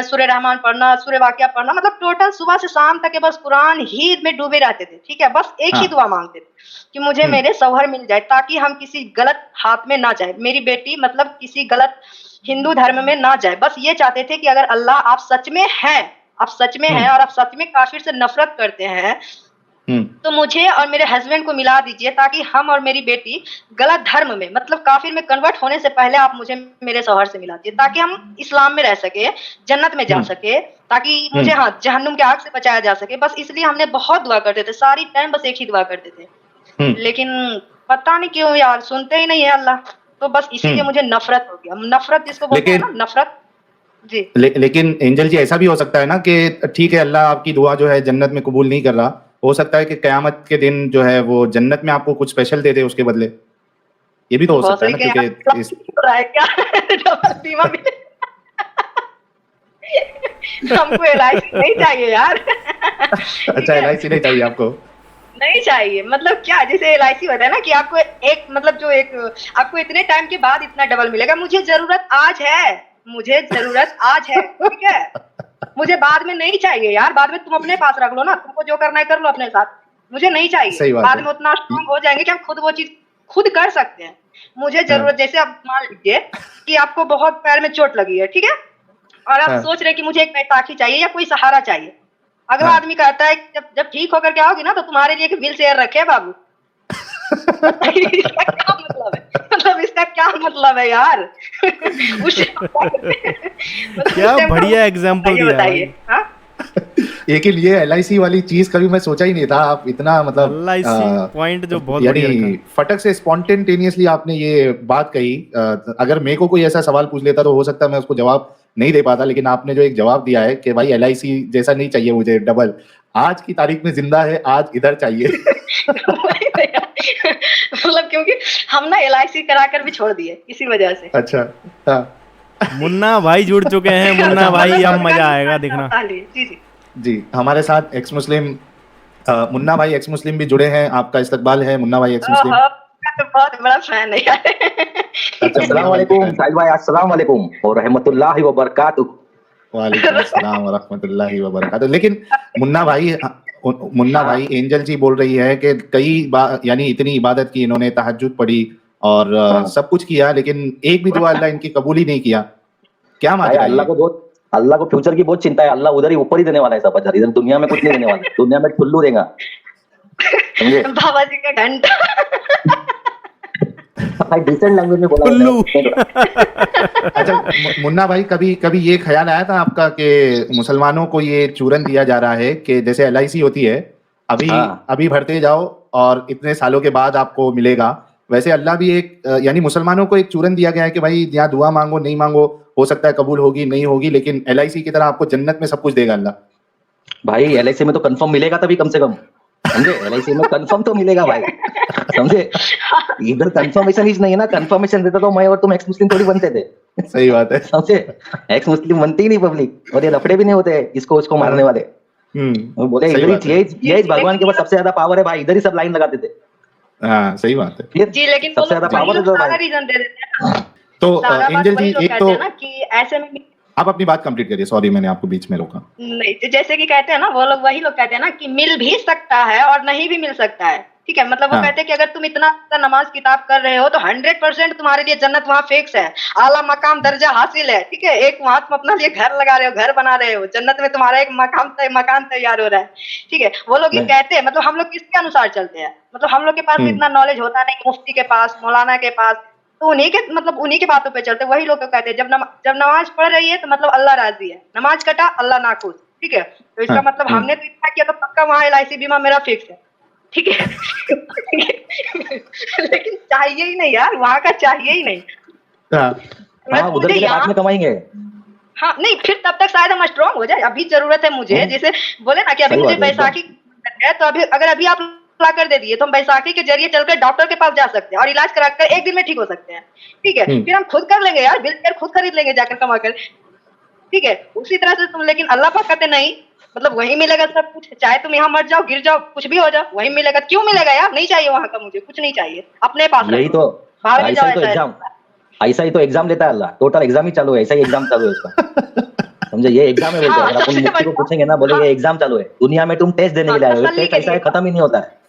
सूरह रहमान पढ़ना, सूरह वाक़िया पढ़ना, मतलब टोटल सुबह से शाम तक के बस कुरान ही में डूबे रहते थे, ठीक है? बस एक ही हाँ। दुआ मांगते थे कि मुझे मेरे शौहर मिल जाए ताकि हम किसी गलत हाथ में ना जाए, मेरी बेटी मतलब किसी गलत हिंदू धर्म में ना जाए। बस ये चाहते थे कि अगर अल्लाह आप सच में हैं, आप सच में हैं और आप सच में काफिर से नफरत करते हैं, तो मुझे और मेरे हस्बैंड को मिला दीजिए ताकि हम और मेरी बेटी गलत धर्म में मतलब काफिर में कन्वर्ट होने से पहले आप मुझे मेरे शौहर से मिला दीजिए ताकि हम इस्लाम में रह सके, जन्नत में जा सके, ताकि मुझे हाँ जहन्नुम के आग से बचाया जा सके। बस इसलिए हमने बहुत दुआ करते थे, सारी टाइम बस एक ही दुआ करते थे। लेकिन पता नहीं क्यों यार सुनते ही नहीं है अल्लाह, तो बस इसीलिए मुझे नफरत हो गया। नफरत जिसको बोलते हैं लेकिन ना, नफरत। जी। लेकिन एंजल जी ऐसा भी हो सकता है ना कि ठीक है अल्लाह आपकी दुआ जो है जन्नत में कबूल नहीं कर रहा, हो सकता है कि कयामत के दिन जो है वो जन्नत में आपको कुछ स्पेशल दे दे उसके बदले, ये भी तो हो सकता है भोसड़ी ना के यहाँ क्योंकि इस हो रहा है क्या? डबल बीमा मिले। हमको एलआईसी नहीं चाहिए यार। ठीक अच्छा है, एलआईसी नहीं चाहिए आपको। नहीं चाहिए मतलब क्या, जैसे एलआईसी होता है ना कि आपको एक मतलब जो एक आपको इतने टाइम के बाद इतना डबल मिलेगा। मुझे जरूरत आज है, मुझे जरूरत आज है, ठीक है? मुझे बाद में नहीं चाहिए यार, बाद में तुम अपने पास रख लो ना, तुमको जो करना है कर लो अपने साथ, मुझे नहीं चाहिए। सही बात बाद है। में उतना स्ट्रांग हो जाएंगे कि हम खुद वो चीज खुद कर सकते हैं। मुझे हाँ, जरूरत, जैसे आप मान लीजिए कि आपको बहुत पैर में चोट लगी है, ठीक है? और आप हाँ, सोच रहे हैं कि मुझे एक बैसाखी चाहिए या कोई सहारा चाहिए। अगला हाँ। आदमी कहता है कि जब जब ठीक होकर के आओगी ना तो तुम्हारे लिए एक व्हील चेयर रखे हैं बाबू। इसका क्या मतलब है? मतलब इसका क्या मतलब है यार? उस मतलब क्या उस टाइम का बढ़िया एग्जाम्पल ये दिया बताइए, भाई। हाँ? लेकिन ये एलआईसी वाली चीज कभी मैं सोचा ही नहीं था, आप इतना मतलब एलआईसी पॉइंट जो बहुत यानी बढ़िया रखा। फटक से स्पॉन्टेनियसली आपने ये बात कही। अगर मेरे को कोई ऐसा सवाल पूछ लेता तो हो सकता है मैं उसको जवाब नहीं दे पाता, लेकिन आपने जो एक जवाब दिया है कि भाई एलआईसी जैसा नहीं चाहिए मुझे डबल, आज की तारीख में जिंदा है, आज इधर चाहिए। वही तो यार। मतलब क्योंकि हम ना एलआईसी करा कर भी छोड़ दिए इसी वजह से। अच्छा। हाँ मुन्ना भाई जुड़ चुके हैं, मुन्ना भाई अब मजा आएगा देखना। जी जी। जी, हमारे साथ एक्स मुस्लिम मुन्ना भाई एक्स मुस्लिम भी जुड़े हैं, आपका इस्तकबाल है मुन्ना भाई एक्स मुस्लिम। ओहो, मैं तो बहुत बड़ा फैन है यार। अच्छा मुन्ना अस्सलाम भाई वालेकुम साहिल भाई, अस्सलाम वालेकुम और रहमतुल्लाहि व बरकातुहू। वालेकुम अस्सलाम व रहमतुल्लाहि व बरकातहू। लेकिन मुन्ना भाई मुन्ना भाई एंजल जी बोल रही है कि कई बार यानी इतनी इबादत की इन्होंने, तहज्जुद पढ़ी और सब कुछ किया, लेकिन एक भी दुआ अल्लाह इनकी कबूल ही नहीं किया। क्या भाई माजरा है ये? अल्लाह को फ्यूचर की बहुत चिंता है। अल्लाह उधर ही ऊपर ही देने वाला है सब अजर, इधर दुनिया में कुछ नहीं देने वाला, दुनिया में ठुल्लू देगा, समझे? बाबा जी का घंटा। भाई डिसेंट लैंग्वेज में बोला उल्लू। अच्छा मुन्ना भाई, कभी कभी ये ख्याल आया था आपका कि मुसलमानों को ये चूरन दिया जा रहा है कि जैसे एलआईसी होती है, अभी हाँ। अभी भरते जाओ और इतने सालों के बाद आपको मिलेगा, वैसे अल्लाह भी एक यानी मुसलमानों को एक चूरन दिया गया है कि भाई यहाँ दुआ मांगो, नहीं मांगो, हो सकता है कबूल होगी नहीं होगी, लेकिन एलआईसी की तरह आपको जन्नत में सब कुछ देगा अल्लाह। भाई एलआईसी में तो कंफर्म मिलेगा तभी, कम से कम, समझे? एलआईसी में कंफर्म तो मिलेगा भाई, समझे? इधर कंफर्मेशन ही नहीं है ना, कंफर्मेशन देता तो मैं और तुम एक्स मुस्लिम थोड़ी बनते थे, सही बात है। समझे? एक्स मुस्लिम बनती ही नहीं पब्लिक, और ये लफड़े भी नहीं होते इसको उसको मारने वाले। वो बोले सही इधर बात है। यही भगवान के पास सबसे ज्यादा पावर है भाई, इधर ही सब लाइन लगाते थे। हाँ सही बात है। फिर जी, लेकिन वो सबसे ज्यादा लोग वही पावर लोग है सारा भाई। रीजन दे देते हैं ना, तो सारा बात एंजल वही जी लोग एक कहते तो हैं ना कि ऐसे में आप अपनी बात कंप्लीट करिए, सॉरी मैंने आपको बीच में रोका। नहीं, तो जैसे कि कहते हैं ना, वो लोग वही लोग कहते हैं ना कि मिल भी सकता है और नहीं भी मिल सकता है, ठीक है? मतलब वो हाँ। कहते हैं कि अगर तुम इतना नमाज किताब कर रहे हो तो 100% तुम्हारे लिए जन्नत वहाँ फिक्स है, आला मकाम दर्जा हासिल है, ठीक है? एक वहाँ तुम अपना लिए घर लगा रहे हो, घर बना रहे हो, जन्नत में तुम्हारा एक मकान तैयार हो रहा है, ठीक है? वो लोग ये कहते हैं, मतलब हम लोग किसके अनुसार चलते हैं? मतलब हम लोग के पास इतना नॉलेज होता नहीं, मुफ्ती के पास, मौलाना के पास, तो उन्हीं के मतलब उन्हीं के बातों पे चलते। वही लोग तो कहते हैं जब नमाज पढ़ रही है तो मतलब अल्लाह राजी है, नमाज कटा अल्लाह नाखुश, ठीक है? तो इसका हाँ, मतलब हमने तो इतना किया तो पक्का वहाँ एलआईसी बीमा मेरा फिक्स है, ठीक है? लेकिन चाहिए ही नहीं यार, वहाँ का चाहिए ही नहीं। हाँ हाँ उधर मुझे के लिए बाद यहाँ में कमाएंगे। हाँ नहीं, फिर तब तक शायद हम स्ट्रांग हो जाए। अभी जरूरत है मुझे, जैसे बोले ना कि अभी सही मुझे बात है एकदम। बैसाखी है, तो अभी अगर अभी आप ला कर दे दिए तो हम बैसाखी के जरिए चलकर डॉक्टर के पास जा सकते हैं और इलाज कराकर 1 दिन में ठीक हो सकते हैं। ठीक है, फिर हम खुद कर लेंगे यार, बिल केयर खुद खरीद लेंगे जाकर कमा कर। ठीक है, उसी तरह से तुम, लेकिन अल्लाह पाक कहते नहीं, मतलब वही मिलेगा सब कुछ, चाहे तुम यहाँ मर जाओ, गिर जाओ, कुछ भी हो जाओ, वही मिलेगा। क्यों मिलेगा यार? नहीं चाहिए वहां का, मुझे कुछ नहीं चाहिए, अपने पास यही रखो, तो, बाहर भी ऐसा जाओ ही तो ऐसा है। एग्जाम, ऐसा ही तो एग्जाम लेता है अल्लाह। टोटल एग्जाम ही चालू है, ऐसा ही एग्जाम चालू है उसका। समझे, ये एग्जाम है बोलते हैं। हाँ, अगर अपन सबसे मुफ्ती को बड़ा, पूछेंगे ना, बोलेंगे हाँ, एग्जाम चालू है, दुनिया में तुम टेस्ट देने हाँ, के लिए आए हो। तसल्ली टेस्ट के ऐसा है, लिए। खत्म ही नहीं होता है।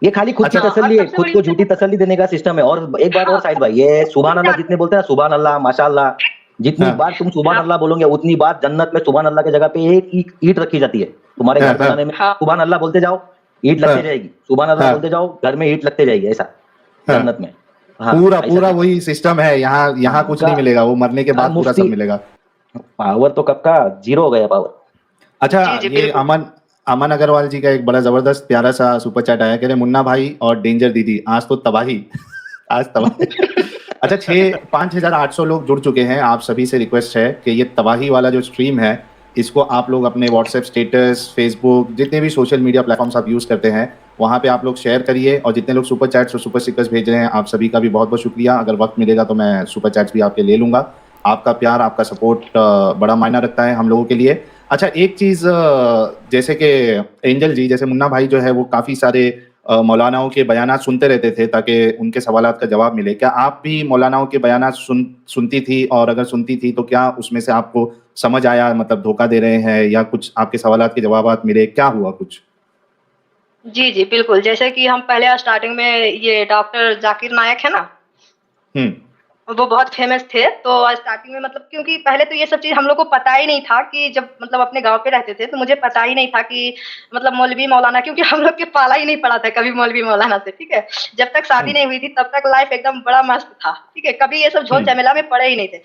ये खाली खुद की अच्छा हाँ, और तसल्ली है, सबसे खुद बड़ी को झूठी तसल्ली देने का सिस्टम है। और एक बात और हाँ, शाहिद भाई, ये सुभान अल्लाह जितने बोलते हैं ना, सुभान अल्लाह, माशाअल्लाह, जितनी हाँ बार तुम सुभान हाँ, अल्लाह बोलोगे उतनी बार जन्नत में सुभान अल्लाह की जगह पे एक ईंट रखी जाती है। तुम्हारे हाँ घर बनाने में हाँ, सुभान अल्लाह बोलते जाओ, ईंट लगते हाँ जाएगी। सुभान अल्लाह हाँ बोलते जाओ, घर में ईंट लगते जाएगी। ऐसा हाँ जन्नत में। हाँ पूरा ऐसा पूरा चीज वही सिस्टम है यहाँ। यहाँ कुछ का नहीं मिलेगा, वो मरने के बाद पूरा सब मुफ्ती मिलेगा। पावर तो कब का जीरो हो गया पावर। अच्छा, जी, जी, ये बिल्कुल। अमन अमन अग्रवाल जी का एक बड़ा जबरदस्त प्यारा सा सुपर चैट आया, कह रहे मुन्ना भाई और डेंजर दीदी आज तो तबाही। आज तबाही। अच्छा, 5,800 लोग जुड़ चुके हैं। आप सभी से रिक्वेस्ट है कि ये तबाही वाला जो स्ट्रीम है, इसको आप लोग अपने व्हाट्सएप स्टेटस, फेसबुक, जितने भी सोशल मीडिया प्लेटफॉर्म्स आप यूज करते हैं, वहां पे आप लोग शेयर करिए। और जितने लोग सुपर चैट्स और सुपर स्टिकर्स भेज रहे हैं, आप सभी का भी बहुत बहुत शुक्रिया। अगर वक्त मिलेगा तो मैं सुपर चैट्स भी आपके ले लूंगा। आपका प्यार, आपका सपोर्ट बड़ा मायना रखता है हम लोगों के लिए। अच्छा, एक चीज, जैसे कि एंजल जी, जैसे मुन्ना भाई जो है वो काफी सारे मौलानाओं के बयानात सुनते रहते थे ताकि उनके सवालात का जवाब मिले। क्या आप भी मौलानाओं के बयानात सुनती थी? और अगर सुनती थी तो क्या उसमें से आपको समझ आया, मतलब धोखा दे रहे हैं, या कुछ आपके सवालात के जवाबात मिले, क्या हुआ कुछ? जी, जी, बिल्कुल। जैसे कि हम पहले स्टार्टिंग में ये डॉक्टर जाकिर नायक है ना, हम्म वो बहुत फेमस थे। तो स्टार्टिंग में मतलब, क्योंकि पहले तो ये सब चीज़ हम लोग को पता ही नहीं था कि जब मतलब अपने गाँव पे रहते थे, तो मुझे पता ही नहीं था कि मतलब मौलवी मौलाना, क्योंकि हम लोग के पाला ही नहीं पड़ा था कभी मौलवी मौलाना से, ठीक है? जब तक शादी नहीं हुई थी तब तक लाइफ एकदम बड़ा मस्त था, ठीक है? कभी ये सब झोल हम्म झमेला में पड़े ही नहीं थे।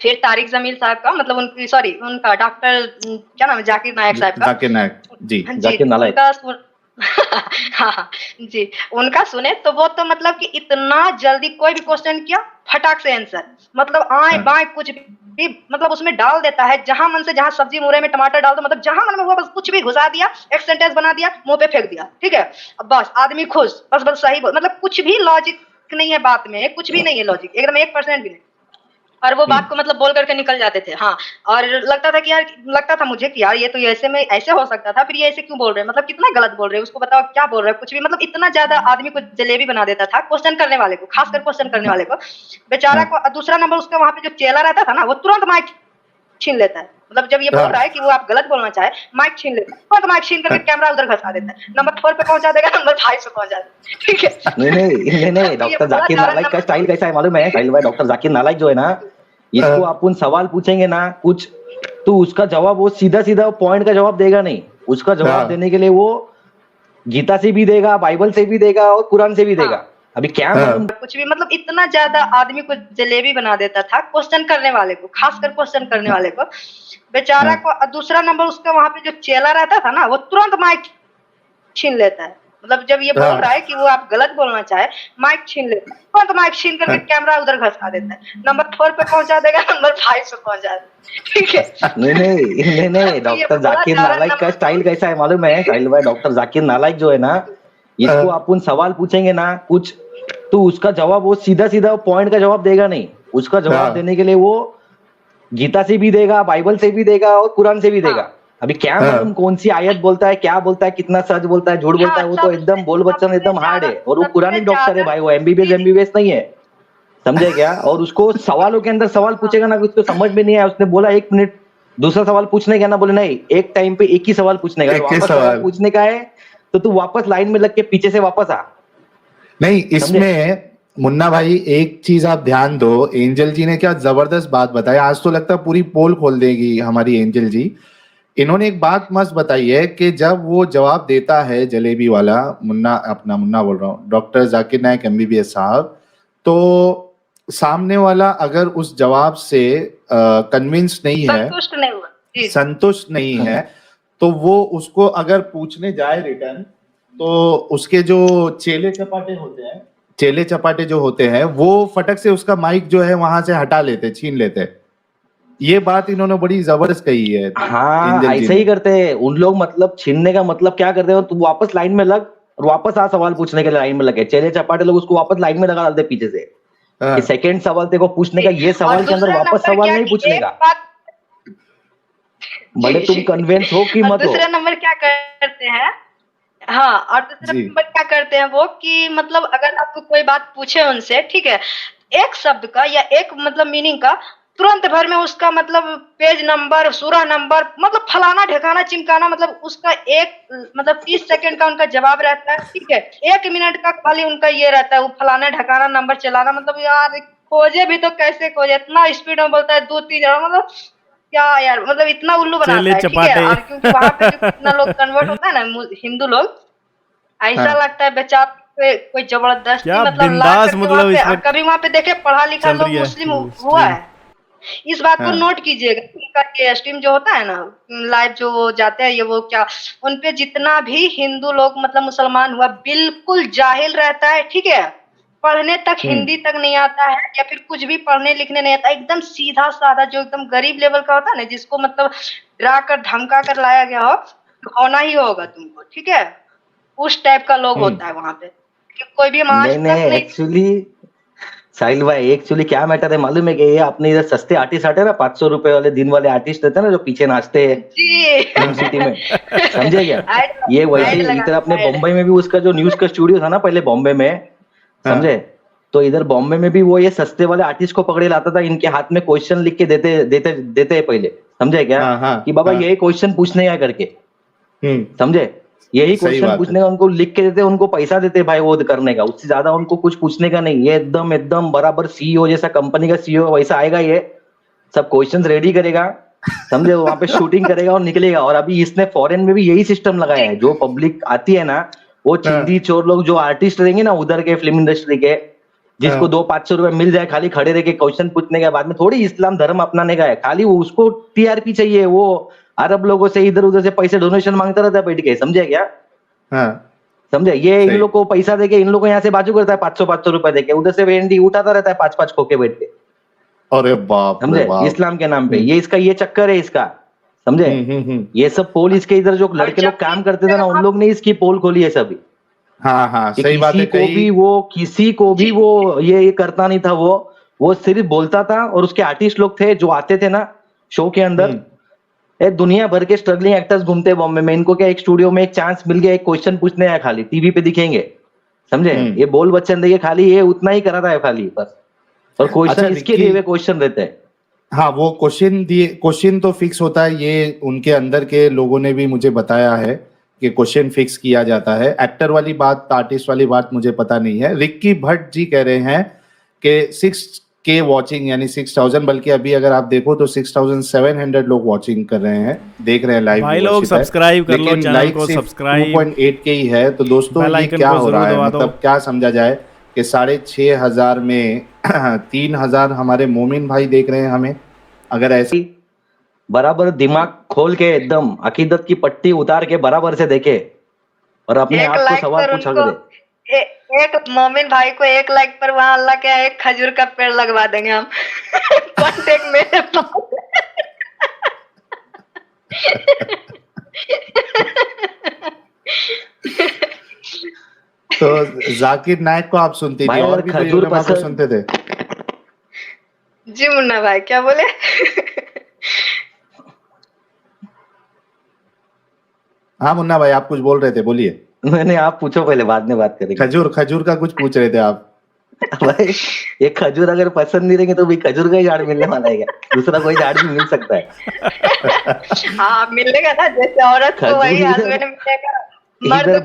फिर तारिक जमील साहब का, मतलब उनकी, सॉरी, उनका डॉक्टर क्या नाम है, जाकिर नायक साहब का। जाकिर नायक जी। जी, जाकिर नालायक। उनका सुन हाँ, हाँ, जी, उनका सुने तो वो तो मतलब कि इतना जल्दी कोई भी क्वेश्चन किया, फटाक से आंसर, मतलब आए हाँ बाएं कुछ भी मतलब उसमें डाल देता है। जहां मन से, जहां सब्जी मुरई में टमाटर डाल दो, मतलब जहां मन में हुआ बस कुछ भी घुसा दिया, एक सेंटेंस बना दिया, मुंह पे फेंक दिया, ठीक है? अब बस आदमी खुश, बस बस सही बोल, मतलब कुछ भी लॉजिक नहीं है बात में, कुछ भी नहीं है लॉजिक, एकदम 1% भी नहीं। और वो बात को मतलब बोल करके निकल जाते थे। हाँ, और लगता था कि यार, लगता था मुझे कि यार ये तो ऐसे में ऐसे हो सकता था, फिर ये ऐसे क्यों बोल रहे हैं, मतलब कितना गलत बोल रहे हैं, उसको बताओ क्या बोल रहे हैं, कुछ भी, मतलब इतना ज्यादा आदमी को जलेबी बना देता था क्वेश्चन करने वाले को, खासकर क्वेश्चन करने वाले को, बेचारा हाँ को। दूसरा नंबर, उसका वहां पे जो चेला रहता था ना, वो तुरंत माइक छीन लेता है। मतलब जब ये बोल हाँ रहा है कि वो आप गलत बोलना चाहे, माइक छीन लेता है, तुरंत माइक छीन करके कैमरा उधर घसा देता है, नंबर 4 पे पहुंचा देगा, नंबर 5 पे पहुंचा देगा, ठीक है? नहीं ये डॉक्टर पूरा जाकिर चारण नालायक का नंबर, स्टाइल कैसा है मालूम है साहिल भाई? डॉक्टर जाकिर नालायक जो है ना, इसको अपन सवाल पूछेंगे ना कुछ, तो उसका जवाब वो सीधा सीधा पॉइंट का जवाब देगा नहीं। उसका जवाब हाँ देने के लिए वो गीता से भी देगा, बाइबल से भी देगा और कुरान से भी देगा। हाँ, अभी क्या हाँ मालूम। कुछ भी, मतलब इतना ज्यादा आदमी को जलेबी बना देता था क्वेश्चन करने वाले को, खासकर क्वेश्चन करने वाले को, बेचारा हाँ को। दूसरा नंबर, उसका वहां पे जो चेला रहता था ना, वो तुरंत माइक छीन लेता है। मतलब जब ये बोल हाँ रहा है कि वो आप गलत बोलना चाहे, माइक छीन लेता है, तुरंत माइक छीन करके हाँ कैमरा उधर घसा देता है, नंबर 4 पे पहुंचा देगा, नंबर 5 पे पहुंचा देगा, ठीक है? नहीं ये डॉक्टर पूरा जाकिर चारण नालायक का नंबर, स्टाइल कैसा है मालूम है साहिल भाई? डॉक्टर जाकिर नालायक जो है ना, इसको अपन सवाल पूछेंगे ना कुछ, तो उसका जवाब वो सीधा सीधा पॉइंट का जवाब देगा नहीं। उसका जवाब हाँ देने के लिए वो गीता से भी देगा, बाइबल से भी देगा और कुरान से भी देगा। हाँ, अभी क्या हाँ मालूम कौन सी आयत बोलता है, क्या बोलता है, कितना सच बोलता है, झूठ बोलता हाँ, है, वो तो एकदम बोल बच्चन सबसे एकदम हार्ड ज्यादा, है। और वो सबसे कुरानिक डॉक्टर है ज्यादा, भाई, वो एमबीबीएस जी, जी, एमबीबीएस नहीं है। समझे क्या? और उसको सवालों के अंदर सवाल हाँ, पूछेगा ना, उसको समझ में नहीं आया, उसने बोला 1 मिनट, दूसरा सवाल पूछने का ना, बोले नहीं, एक टाइम पे एक ही सवाल पूछने का, एक ही वापस सवाल सवाल। पूछने का है तो तू वापस लाइन में लग के पीछे से वापस आ। नहीं, समझे? इसमें मुन्ना भाई एक चीज आप ध्यान दो, एंजल जी ने क्या जबरदस्त बात बताई। आज तो लगता है पूरी पोल खोल देगी हमारी एंजल जी। इन्होंने एक बात मस्त बताई है कि जब वो जवाब देता है जलेबी वाला, मुन्ना, अपना मुन्ना बोल रहा हूँ, डॉक्टर जाकिर नायक एमबीबीएस साहब, तो सामने वाला अगर उस जवाब से कन्विंस नहीं है, संतुष्ट नहीं हुआ, जी, जी, संतुष्ट नहीं है, तो वो उसको अगर पूछने जाए रिटर्न, तो उसके जो चेले चपाटे होते हैं, चेले चपाटे जो होते हैं वो फटक से उसका माइक जो है वहां से हटा लेते, छीन लेते। ये बात इन्होंने बड़ी जबरदस्त कही है। हाँ एंजल जी ऐसे ने। ही करते हैं उन लोग, मतलब छीनने का मतलब क्या करते हैं, तू वापस लाइन में लग और वापस आ सवाल पूछने के लिए लाइन में लगे। चेले चपाटे लोग उसको वापस लाइन में लगा डालते पीछे से हाँ, कि सेकंड सवाल तेरे को पूछने का, ये और सवाल के अंदर दूसरा वापस नंबर सवाल क्या नहीं कि पूछने एक का, बात भले तुम जी कन्वेंस हो कि और मत हो। दूसरा नंबर क्या करते हैं, हाँ, और दूसरा जी नंबर क्या करते हैं वो कि मतलब अगर आपको कोई बात पूछे उनसे, ठीक है, एक शब्द का या एक मतलब मीनिंग का तुरंत भर में उसका मतलब पेज नंबर, सूरा नंबर, मतलब फलाना ढेकाना चिमकाना, मतलब उसका एक मतलब 30 सेकंड का उनका जवाब रहता है, ठीक है, 1 मिनट का खाली उनका ये रहता है, वो फलाना ढकाना नंबर चलाना। मतलब यार खोजे भी तो कैसे खोजे, इतना स्पीड में बोलता है 2-3 जगह, मतलब क्या यार, मतलब इतना उल्लू बनाता चेले है, ठीक है। चपाटे। और क्योंकि वहां पे जो कितना लोग कन्वर्ट होता है ना हिंदू लोग, ऐसा हाँ लगता है बेचारा कोई जबरदस्ती क्या मतलब ला बिंदास करके वहां मतलब पे, इस और वक्त कभी वहां पे देखे पढ़ा लिखा चल लोग रही है मुस्लिम वो हुआ स्ट्रीम। है, इस बात को हाँ नोट कीजिएगा। उनका ये स्ट्रीम जो होता है ना, लाइव जो वो जाते हैं, ये वो क्या, उनपे जितना भी हिंदू लोग मतलब मुसलमान हुआ बिल्कुल जाहिल रहता है, ठीक है, पढ़ने तक हिंदी तक नहीं आता है, या फिर कुछ भी पढ़ने लिखने नहीं आता, एकदम सीधा साधा जो एकदम गरीब लेवल का होता है ना, जिसको मतलब डरा कर धमका कर लाया गया हो, होना ही होगा तुमको, ठीक है, उस टाइप का लोग हम्म होता है वहां पे, कि कोई भी मार्क्स नहीं तक नहीं, नहीं। एक्चुअली साहिल भाई एक्चुअली क्या मैटर है मालूम है कि ये अपने इधर सस्ते आर्टिस्ट आते हैं ना, 500 रुपए वाले दिन वाले आर्टिस्ट रहते हैं ना, जो पीछे नाचते हैं जी फिल्म सिटी में, समझे क्या? ये वैसे ऐड ही लगा इधर अपने ऐड। बॉम्बे में भी उसका जो न्यूज का स्टूडियो था ना पहले बॉम्बे में, हाँ समझे? तो इधर बॉम्बे में भी वो ये सस्ते वाले आर्टिस्ट को पकड़े लाता था, इनके हाथ में क्वेश्चन लिख के देते देते देते हैं पहले, समझे क्या? हाँ हाँ कि बाबा हाँ यही क्वेश्चन पूछने हैं करके, हम्म समझे? यही सही क्वेश्चन बात है। पूछने का उनको लिख के देते, उनको पैसा देते भाई वो करने का, उससे ज्यादा उनको कुछ पूछने का नहीं। ये एकदम एकदम बराबर सीईओ जैसा, कंपनी का सीईओ वैसा आएगा, ये सब क्वेश्चंस रेडी करेगा, समझे? वहां पे शूटिंग करेगा और निकलेगा। और अभी इसने फॉरेन में भी यही सिस्टम लगाया है, जो पब्लिक आती है ना, वो हाँ चिंदी चोर लोग जो आर्टिस्ट रहेंगे ना उधर के फिल्म इंडस्ट्री के, जिसको हाँ 200-500 रुपए मिल जाए खाली खड़े रह के क्वेश्चन पूछने के बाद में, थोड़ी इस्लाम धर्म अपनाने का है, खाली वो उसको टीआरपी चाहिए, वो अरब लोगों से इधर उधर से पैसे डोनेशन मांगता रहता है बैठ के, समझे क्या? हाँ समझे? ये इन सही। लोग को पैसा देके इन लोग को यहाँ से बाजू करता है 500-500 रुपए देके, उधर से वेंडी उठाता रहता है 5-5 खोके बैठ के, अरे बाप रे समझे? बाप। इस्लाम के नाम पे ये इसका ये चक्कर है इसका, समझे? हम्म। ये सब पोल इसके इधर जो और लड़के जब लोग काम भी करते थे ना, उन लोग ने इसकी पोल खोली है सभी, हाँ हाँ कि सही बात है। कई किसी को भी जी वो ये करता नहीं था, वो सिर्फ बोलता था। और उसके आर्टिस्ट लोग थे जो आते थे ना शो के अंदर, हम्म ये दुनिया भर के स्ट्रगलिंग एक्टर्स घूमते हैं बॉम्बे में, इनको क्या एक स्टूडियो में एक चांस मिल गया, एक क्वेश्चन पूछने आया, खाली टीवी पे दिखेंगे, समझे? हम्म। ये बोल बच्चन देखिए खाली ये उतना ही करा था है खाली बस, और क्वेश्चन अच्छा इसके दिए हुए क्वेश्चन रहते हैं। हाँ वो क्वेश्चन तो फिक्स होता है, ये उनके अंदर के लोगों ने भी मुझे बताया है कि क्वेश्चन फिक्स किया जाता है। एक्टर वाली बात, आर्टिस्ट वाली बात मुझे पता नहीं है। रिक्की भट्ट जी कह रहे हैं कि 6K वॉचिंग यानी 6000, बल्कि अभी अगर आप देखो तो 6700 लोग वॉचिंग कर रहे हैं, देख रहे हैं लाइव। भाई लोग सब्सक्राइब कर लो, चैनल को सब्सक्राइब, 2.8K ही है। तो दोस्तों बेल ये आइकन क्या को हो जरूर रहा है, दबा दो। मतलब क्या समझा जाए कि 6500 में 3000 हमारे मोमिन भाई देख रहे हैं हमें। अगर ऐसे बराबर दिमाग खोल के एकदम अकीदत की पट्टी उतार के बराबर से देखे और अपने एक आप को लाइक सवाल पर पूछा उनको करे। एक मोमिन भाई को 1 लाइक पर वहां अल्लाह के यहाँ एक खजूर का पेड़ लगवा देंगे हम। कांटेक्ट मेरे पास। तो जाकिर नायक को आप सुनती थी, भाई और अगर भी कोई खजूर उलेमा को पसंद, सुनते थे? जी मुन्ना भाई क्या बोले? हाँ मुन्ना भाई आप कुछ बोल रहे थे, बोलिए। मैंने आप पूछो पहले, बाद में बात करेंगे। खजूर का कुछ पूछ रहे थे आप। भाई ये खजूर अगर पसंद नहीं रहेंगे तो भी खजूर का ही झाड़ मिलने वाला है क्या? दूसरा कोई झाड़ भी मिल सकता है। हाँ मिलेगा ना, जैसे औरत को खजूर वही इधर हस्बैंड मिलेगा, मर्द इधर को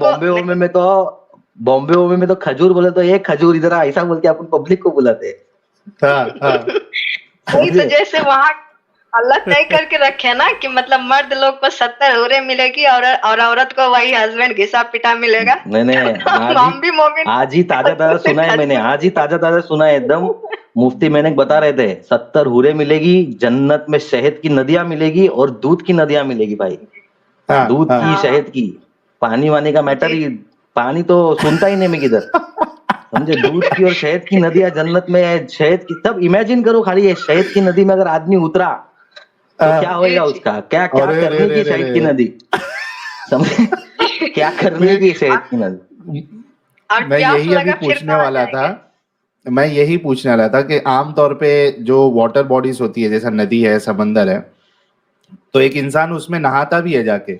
बॉम्बे में तो खजूर बोले तो एक खजूर, इधर ऐसा बोल के अपन पब्लिक को बुलाते हैं, हाँ हाँ वही तो समझे? जैसे वहां अल्लाह तय करके रखे ना कि मतलब मर्द लोग को 70 हुरे मिलेगी और औरत को वही हस्बैंड घिसा पिटा मिलेगा। मैंने हम भी मोमिन आज ही ताजा सुना है, मैंने आज ही ताजा सुना है एकदम। मुफ्ती मैंने बता रहे थे 70 हुरे मिलेगी, जन्नत में शहद की नदियां मिलेगी और दूध की नदियां मिलेगी भाई, हाँ दूध हाँ की शहद की। पानी वानी का मैटर ही, पानी तो सुनता ही नहीं मैं किधर, समझे, दूध की और शहद की नदियां जन्नत में है, शहद की, तब इमेजिन करो खाली ये शहद की नदी में अगर आदमी उतरा तो क्या होएगा जी, जी। उसका, क्या क्या अरे रे करने रे की रे शहद की रे नदी, समझे, क्या करने मैं की शहद की नदी। और मैं प्यास यही अभी लगा फिर पूछने कहाँ वाला था। जाएंगे? मैं यही पूछने वाला था कि आमतौर पे जो वाटर बॉडीज होती है, जैसा नदी है, समंदर है, तो एक इंसान उसमें नहाता भी है जाके।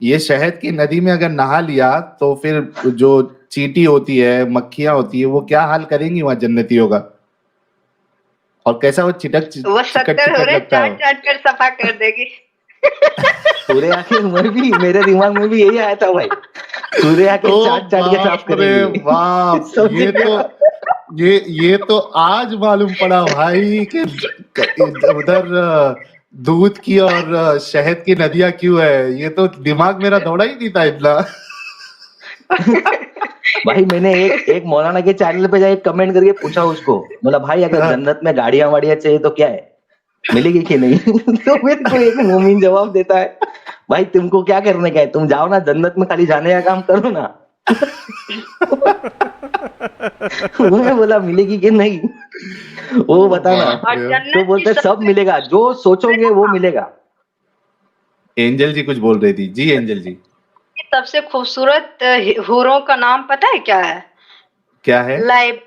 ये शहद की नदी में अगर नहा लिया तो फिर जो चींटी होती है, मक्खियां होती है, वो क्या हाल करेंगी वहां जन्नतियों का, और कैसा वो वो चिकट 70 हो चिकट रहे, लगता है चाट वो। चाट कर सफा कर देगी। सूर्य आके, मैं भी, मेरे दिमाग में भी यही आया था भाई, सूर्य आके ओ चाट चाट के साफ बाप रे करेगी। बाप, समझ गया। ये तो आज मालूम पड़ा भाई कि उधर दूध की और शहद की नदियां क्यों है। ये तो दिमाग मेरा दौड़ा ही नहीं था इतना। भाई मैंने एक मौलाना के चैनल पे जाके कमेंट करके पूछा उसको, बोला भाई अगर जन्नत में गाड़ियां वाड़ियां चाहिए तो क्या है, मिलेगी कि नहीं? तो मेरे को एक मोमिन जवाब देता है, भाई तुमको क्या करने का है, तुम जाओ ना जन्नत में, खाली जाने का काम करो ना। मैं बोला मिलेगी कि नहीं, वो बताना। बाप और रे। तो जन्नत की बोलते सब मिलेगा, जो सोचोगे वो मिलेगा। एंजल जी कुछ बोल रही थी। जी एंजल जी। सबसे खूबसूरत हूरों का नाम पता है क्या है? क्या है? लाइब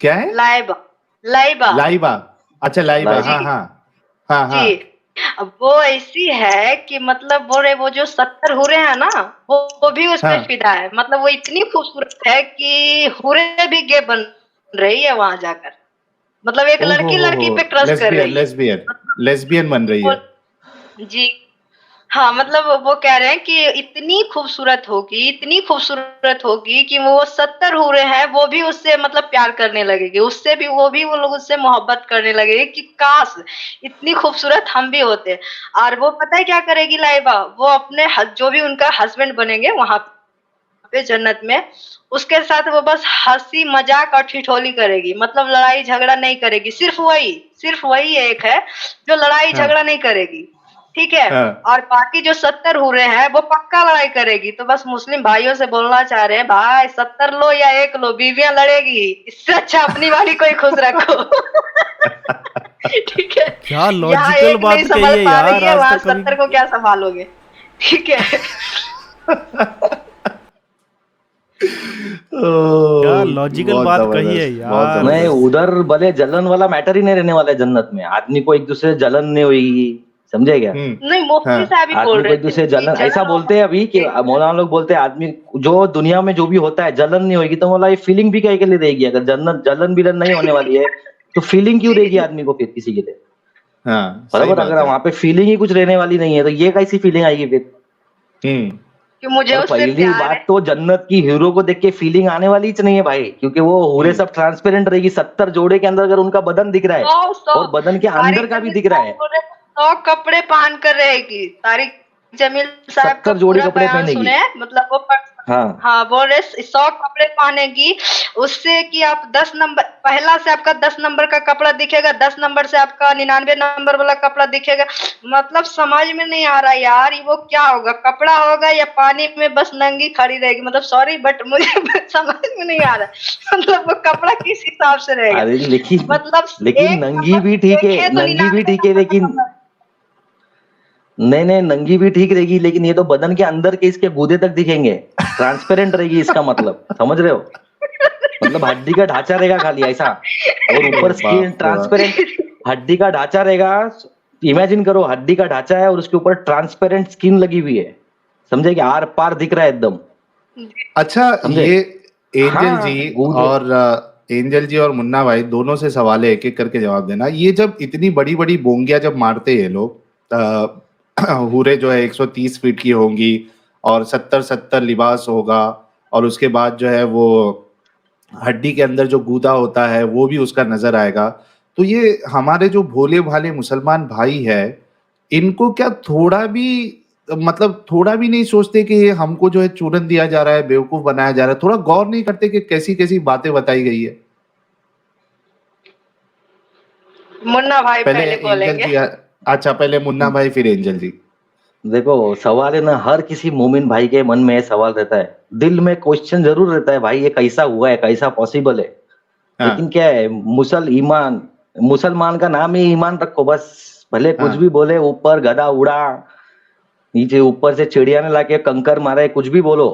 क्या है? लाइबा लाइबा लाइबा। अच्छा लाइबा, लाइफ। जी, हाँ हाँ। हाँ हाँ। जी। अब वो ऐसी है कि मतलब वो जो 70 हूरें हैं ना, वो भी उस पे हाँ। फिदा है। मतलब वो इतनी खूबसूरत है कि हूरें भी गे बन रही है वहां जाकर। मतलब एक ओ लड़की हो लड़की पे क्रश कर लेस्बियन रही है। लेस्बियन लेस्बियन बन रही वो है। जी, हाँ, मतलब वो कह रहे हैं कि इतनी खूबसूरत होगी कि वो 70 हूरें हैं, वो भी उससे मतलब प्यार करने लगेगी, उससे भी वो लोग उससे मोहब्बत करने लगेगी कि काश इतनी खूबसूरत हम भी होते। और वो पता है क्या करेगी लाइबा? वो अपने जो भी उनका हस्बैंड बनेंगे वहां पे जन्नत में, उसके साथ वो बस हंसी मजाक और ठिठोली करेगी। मतलब लड़ाई झगड़ा नहीं करेगी। सिर्फ वही एक है जो लड़ाई हाँ झगड़ा नहीं करेगी। ठीक है। हाँ। और बाकी जो 70 हूरें हैं वो पक्का लड़ाई करेगी। तो बस मुस्लिम भाइयों से बोलना चाह रहे हैं, भाई 70 लो या एक लो, बीवियां लड़ेगी, इससे अच्छा अपनी वाली कोई खुश रखो। ठीक है। क्या यहाँ लॉजिकल एक नहीं बात कही संभाल है पा यार, रही है, आज वहां तक कभी 70 को क्या संभालोगे? ठीक है। क्या लॉजिकल बहुत बात कही है जबरदस्त, बहुत यार। नहीं, जबरदस्त। उधर भले जलन वाला मैटर ही नहीं रहने वाला है जन्नत में, आदमी को एक दूसरे से जलन नहीं होगी, समझे क्या। नहीं, मुफ्ती हाँ साहब ही बोल आदमी को रहे एक थे दूसरे से कि जलन, ऐसा जलन बोलते हैं अभी कि मौलाना लोग बोलते हैं आदमी जो दुनिया में जो भी होता है जलन नहीं होगी, तो बोला ये फीलिंग भी क्या के लिए रहेगी, अगर जन्नत जलन बिलन नहीं होने वाली है तो फीलिंग क्यों रहेगी जी, आदमी को फिर किसी के लिए, हाँ सही बराबर। बात अगर है। वहां पे फीलिंग ही कुछ रहने वाली नहीं है तो ये कैसी फीलिंग आएगी फिर। हम्म। कि मुझे और उससे पहली प्यार है। बात तो जन्नत की हीरो को देख के फीलिंग आने वाली ही नहीं है भाई, क्योंकि वो हूरे हम्म। सब ट्रांसपेरेंट रहेगी। 70 जोड़े के अंदर अगर उनका बदन दिख रहा है 100 और बदन के तारिक अंदर का भी जमील दिख रहा साहब है, बोल रहे थे, 100 कपड़े पहन कर रहेगी। तारिक जमील साहब का 70 जोड़ी पूरा कपड़े बयान पहनेगी। सुने। मतलब वो हाँ, हाँ, बोल रहे 100 कपड़े पहनेगी। उससे कि आप 10 नंबर, पहला से आपका 10 नंबर का कपड़ा दिखेगा, 10 नंबर से आपका 99 नंबर वाला कपड़ा दिखेगा। मतलब समझ में नहीं आ रहा यार, ये वो क्या होगा, कपड़ा होगा या पानी में बस नंगी खड़ी रहेगी? मतलब सॉरी बट मुझे समझ में नहीं आ रहा। मतलब वो कपड़ा किस हिसाब से रहेगा? अरे लेकिन मतलब लेकिन एक नंगी नंबर भी ठीक है, देखे तो नंगी भी 99 ठीक है, नंबर का लेकिन कपड़ा। नहीं नहीं, नंगी भी ठीक रहेगी, लेकिन ये तो बदन के अंदर के इसके गूदे तक दिखेंगे, ट्रांसपेरेंट रहेगी, इसका मतलब समझ रहे हो। मतलब हड्डी का ढांचा रहेगा खाली ऐसा, और ऊपर ओ स्किन बाप रे बाप। ट्रांसपेरेंट, हड्डी का ढांचा रहेगा। इमेजिन करो हड्डी का ढांचा है और उसके ऊपर ट्रांसपेरेंट स्किन लगी हुई है, समझे कि आर पार दिख रहा है एकदम, अच्छा समझे। ये एंजल जी हाँ गूदे। और एंजल जी और मुन्ना भाई दोनों से सवाल है, एक एक करके जवाब देना। ये जब इतनी बड़ी बड़ी बोंगियां जब मारते हैं लोग, हूरे जो है 130 फीट की होंगी और 70-70 लिबास होगा, और उसके बाद जो है वो हड्डी के अंदर जो गूदा होता है वो भी उसका नजर आएगा। तो ये हमारे जो भोले भाले मुसलमान भाई है, इनको क्या थोड़ा भी, मतलब थोड़ा भी नहीं सोचते कि ये हमको जो है चूरन दिया जा रहा है, बेवकूफ बनाया जा रहा है? थोड़ा गौर नहीं करते कि कैसी कैसी बातें बताई गई है? मुन्ना भाई पहले पहले एंजल बोलेंगे। जी। अच्छा पहले मुन्ना भाई फिर एंजल जी। देखो सवाल है ना, हर किसी मोमिन भाई के मन में ये सवाल रहता है, दिल में क्वेश्चन जरूर रहता है भाई, ये कैसा हुआ है, कैसा पॉसिबल है। लेकिन हाँ क्या है, मुसलमान का नाम ही ईमान रखो बस। भले कुछ हाँ भी बोले, ऊपर गधा उड़ा, नीचे ऊपर से चिड़िया ने लाके कंकर मारे, कुछ भी बोलो,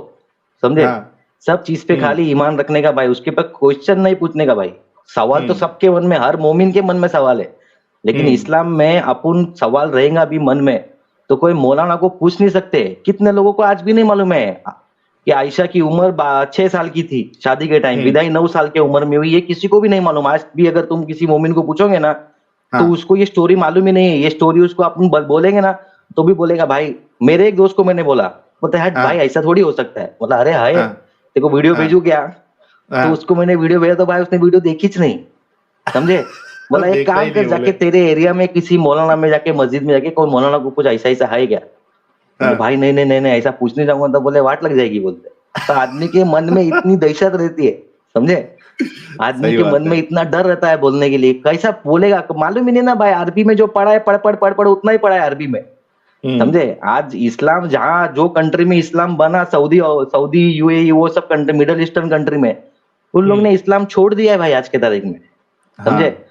समझे। हाँ सब चीज पे हम्म खाली ईमान रखने का भाई, उसके पर क्वेश्चन नहीं पूछने का भाई। सवाल तो हम्म सबके मन में, हर मोमिन के मन में सवाल है। लेकिन हम्म इस्लाम में अपन सवाल रहेगा भी मन में, तो कोई मौलाना को पूछ नहीं सकते। कितने लोगों को आज भी नहीं मालूम है कि आयशा की उम्र 6 साल की थी शादी के टाइम, हम्म विदाई 9 साल की उम्र में हुई, ये किसी को भी नहीं मालूम। आज भी अगर तुम किसी मोमिन को पूछोगे ना, तो हाँ उसको ये स्टोरी मालूम ही नहीं है। ये स्टोरी उसको अपन बोलेंगे ना, तो भी बोलेगा भाई, मेरे एक दोस्त को मैंने बोला, बोलता है भाई हाँ ऐसा थोड़ी हो सकता है। बोला अरे हाय, हाँ तेरे को वीडियो हाँ भेजू क्या? तो हाँ उसको मैंने वीडियो भेजा, तो भाई उसने वीडियो देखी च नहीं, समझे। बोला एक देखा ही काम कर, नहीं जाके बोले। तेरे एरिया में किसी मौलाना में जाके, मस्जिद में जाके, कोई मौलाना को कुछ ऐसा ऐसा है क्या? बोले हाँ भाई नहीं नहीं नहीं नहीं, ऐसा पूछने जाऊंगा तो बोले वाट लग जाएगी बोलते। तो आदमी के मन में इतनी दहशत रहती है, समझे। आदमी सही के बात मन है। में इतना डर रहता है बोलने के लिए, कैसा बोलेगा मालूम ही नहीं ना भाई। अरबी में जो पढ़ा है, पढ़ उतना ही पढ़ा है अरबी में, हम्म समझे। आज इस्लाम जहाँ जो कंट्री में इस्लाम बना, सऊदी सऊदी यूएई, वो सब कंट्री, मिडल ईस्टर्न कंट्री में, उन लोग हम्म ने इस्लाम छोड़ दिया है भाई आज के तारीख में, समझे। हाँ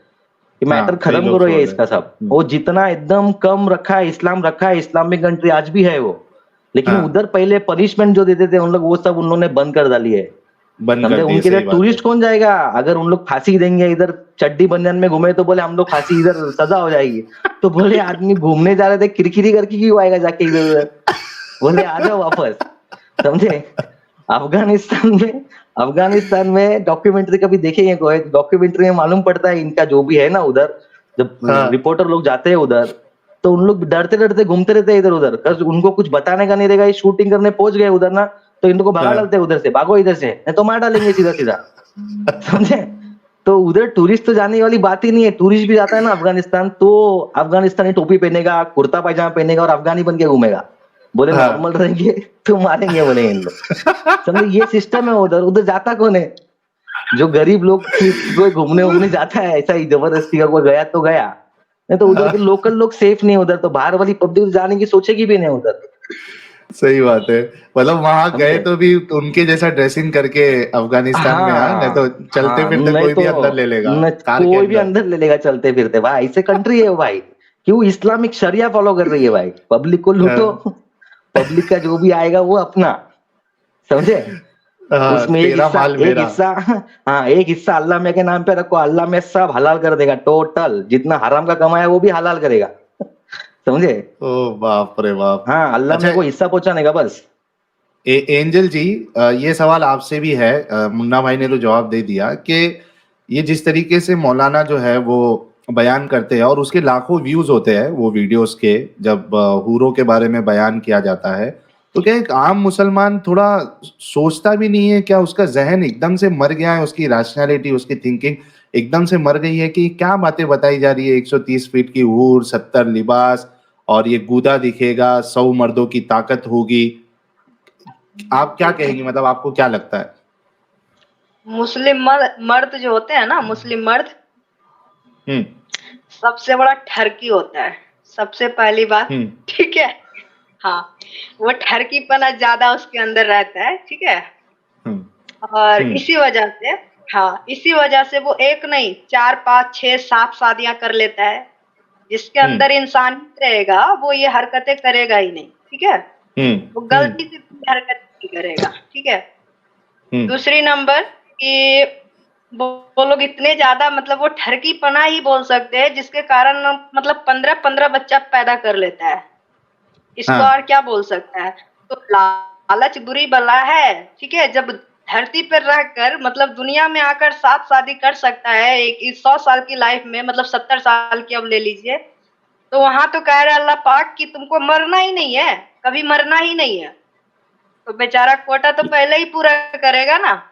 कि मैटर हाँ कई खत्म लोग करो ये छोड़ रहे इसका हैं। सब। वो जितना एकदम कम रखा है, इस्लाम रखा है, इस्लामिक कंट्री आज भी है वो। लेकिन हाँ उधर पहले पनिशमेंट जो देते थे उन लोग, वो सब उन्होंने बंद कर डाली है, बंद समझे। कर दिए, उनके इधर सही बात है। टूरिस्ट कौन जाएगा? अगर उन लोग फांसी देंगे, इधर चड्डी बनियान में घूमे, तो बोले हम लोग फांसी, इधर सजा हो जाएगी। तो बोले आदमी घूमने जा रहे थे, किरकिरी करके क्यों आएगा जाके इधर उधर? बोले आ जाओ वापस, समझे। अफगानिस्तान में डॉक्यूमेंट्री कभी देखेंगे कोई? डॉक्यूमेंट्री में मालूम पड़ता है इनका जो भी है ना उधर, जब हाँ रिपोर्टर लोग जाते हैं उधर, तो उन लोग डरते डरते घूमते रहते हैं इधर उधर, बस उनको कुछ बताने का नहीं रहेगा। ये शूटिंग करने पहुंच गए उधर ना, तो इनको भगा हाँ डालते हैं उधर से, भागो इधर से, नहीं तो मार डालेंगे सीधा सीधा, समझे। तो उधर टूरिस्ट तो जाने वाली बात ही नहीं है। टूरिस्ट भी जाता है ना अफगानिस्तान, तो अफगानिस्तानी टोपी पहनेगा, कुर्ता पैजामा पहनेगा और अफगानी बन के घूमेगा। बोले हाँ नॉर्मल रहेंगे तो मारेंगे, बोले इन लोग, समझे। ये सिस्टम है उधर। उधर जाता कौन है? जो गरीब लोग कोई घूमने उमने जाता है ऐसा ही जबरदस्ती का, कोई गया तो गया, नहीं तो उधर के हाँ, लोकल लोग सेफ नहीं। उधर तो बाहर वाली पब्लिक जाने की सोचेगी भी नहीं उधर, सही बात है। मतलब वहां गए समझे। तो भी उनके जैसा ड्रेसिंग करके अफगानिस्तान में, हाँ, नहीं तो हाँ चलते हाँ, फिरते नहीं कोई तो भी अंदर ले लेगा, न, कार के कोई भी अंदर। अंदर ले लेगा चलते फिरते भाई, ऐसे कंट्री है वो भाई। क्यों? इस्लामिक शरिया फॉलो कर रही है भाई, पब्लिक को लूटो, हाँ पब्लिक का जो भी आएगा वो अपना, समझे। हाँ, उसमें तेरा माल एक मेरा। हिस्सा हाँ, एक हिस्सा अल्लाह में के नाम पे रखो, अल्लाह में सब हलाल कर देगा, टोटल जितना हराम का कमाया वो भी हलाल करेगा, समझे। ओ बाप रे बाप। हाँ, अल्लाह अच्छा में को हिस्सा पहुंचाने का बस। एंजल जी, ये सवाल आपसे भी है। मुन्ना भाई ने तो जवाब दे दिया कि ये जिस तरीके से मौलाना जो है वो बयान करते हैं और उसके लाखों व्यूज होते हैं वो वीडियोस के, जब हूरों के बारे में बयान किया जाता है, तो क्या एक आम मुसलमान थोड़ा सोचता भी नहीं है? क्या उसका जहन एकदम से मर गया है, उसकी रैशनैलिटी, उसकी थिंकिंग एकदम से मर गई है कि क्या बातें बताई जा रही है? 130 फीट की हूर, 70 लिबास, और ये गूदा दिखेगा, 100 मर्दों की ताकत होगी। आप क्या कहेंगी, मतलब आपको क्या लगता है? मुस्लिम मर्द जो होते हैं ना, मुस्लिम मर्द हम्म सबसे बड़ा ठरकी होता है, सबसे पहली बात। हम्म ठीक है। हाँ, वो ठरकीपना ज्यादा उसके अंदर रहता है, ठीक है। हम्म और हम्म इसी वजह से, हाँ, इसी वजह से वो एक नहीं 4 5 6 7 शादियां कर लेता है। जिसके हम्म अंदर इंसानियत रहेगा वो ये हरकतें करेगा ही नहीं, ठीक है। हम्म वो गलती से कोई हरकत नहीं करेगा, ठीक है। हम्म दूसरी नंबर कि वो लोग इतने ज्यादा, मतलब वो ठरकीपना ही बोल सकते हैं, जिसके कारण मतलब 15-15 बच्चा पैदा कर लेता है। इसको हाँ और क्या बोल सकता है? तो लालच बुरी बला है, ठीक है। जब धरती पर रहकर, मतलब दुनिया में आकर 7 शादी कर सकता है एक इस 100 साल की लाइफ में, मतलब 70 साल की अब ले लीजिए, तो वहां तो कह रहा है अल्लाह पाक कि तुमको मरना ही नहीं है, कभी मरना ही नहीं है। तो बेचारा कोटा तो पहले ही पूरा करेगा ना।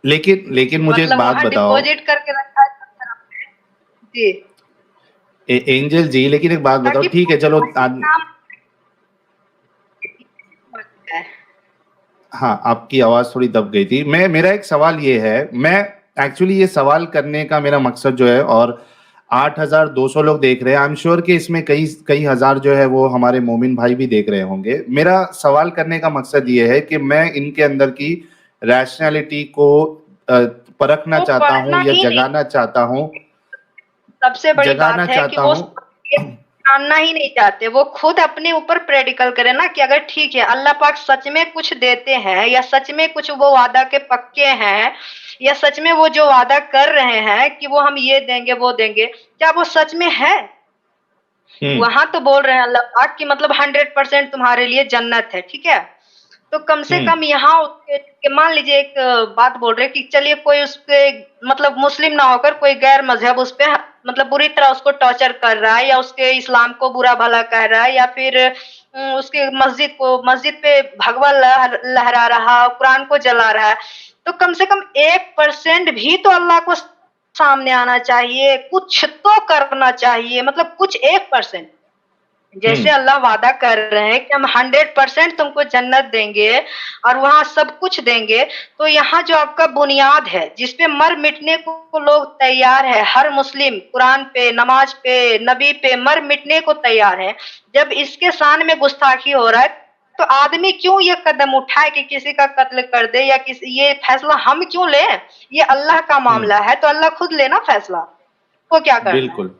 लेकिन लेकिन मुझे एक मतलब बात वहां बताओ, डिपॉजिट करके रखा है सब तरफ में। जी। एंजल जी, लेकिन एक बात बताओ, ताकि ठीक है चलो नाम है। हाँ, आपकी आवाज थोड़ी दब गई थी। मेरा एक सवाल ये है, मैं एक्चुअली ये सवाल करने का मेरा मकसद जो है, और 8,200 लोग देख रहे हैं। आई एम श्योर कि इसमें कई कई हजार जो है वो हमारे मोमिन भाई भी देख रहे होंगे। मेरा सवाल करने का मकसद ये है कि मैं इनके अंदर की रैशनैलिटी को परखना वो चाहता हूँ पढ़ना या ही नहीं, जगाना चाहता हूँ, सबसे बड़ी जगाना बात है कि चाहता वो हूँ। जानना ही नहीं चाहते। वो खुद अपने ऊपर प्रेडिकल करे ना कि अगर ठीक है अल्लाह पाक सच में कुछ देते हैं या सच में कुछ वो वादा के पक्के हैं या सच में वो जो वादा कर रहे हैं कि वो हम ये देंगे वो देंगे, क्या वो सच में है? वहां तो बोल रहे हैं अल्लाह पाक कि मतलब 100% तुम्हारे लिए जन्नत है, ठीक है। तो कम से कम यहाँ उसके मान लीजिए एक बात बोल रहे हैं कि चलिए कोई उस पे मतलब मुस्लिम ना होकर कोई गैर मजहब उस पे मतलब बुरी तरह उसको टॉर्चर कर रहा है या उसके इस्लाम को बुरा भला कह रहा है या फिर उसके मस्जिद पे भगवा लहरा रहा, कुरान को जला रहा है, तो कम से कम 1% भी तो अल्लाह को सामने आना चाहिए, कुछ तो करना चाहिए, मतलब कुछ 1%। जैसे अल्लाह वादा कर रहे हैं कि हम 100% तुमको जन्नत देंगे और वहां सब कुछ देंगे, तो यहाँ जो आपका बुनियाद है जिसपे मर मिटने को लोग तैयार है, हर मुस्लिम कुरान पे, नमाज पे, नबी पे मर मिटने को तैयार है, जब इसके शान में गुस्ताखी हो रहा है तो आदमी क्यों ये कदम उठाए कि किसी का कत्ल कर दे या किसी, ये फैसला हम क्यों ले? ये अल्लाह का मामला है तो अल्लाह खुद लेना फैसला, को क्या करना है। बिल्कुल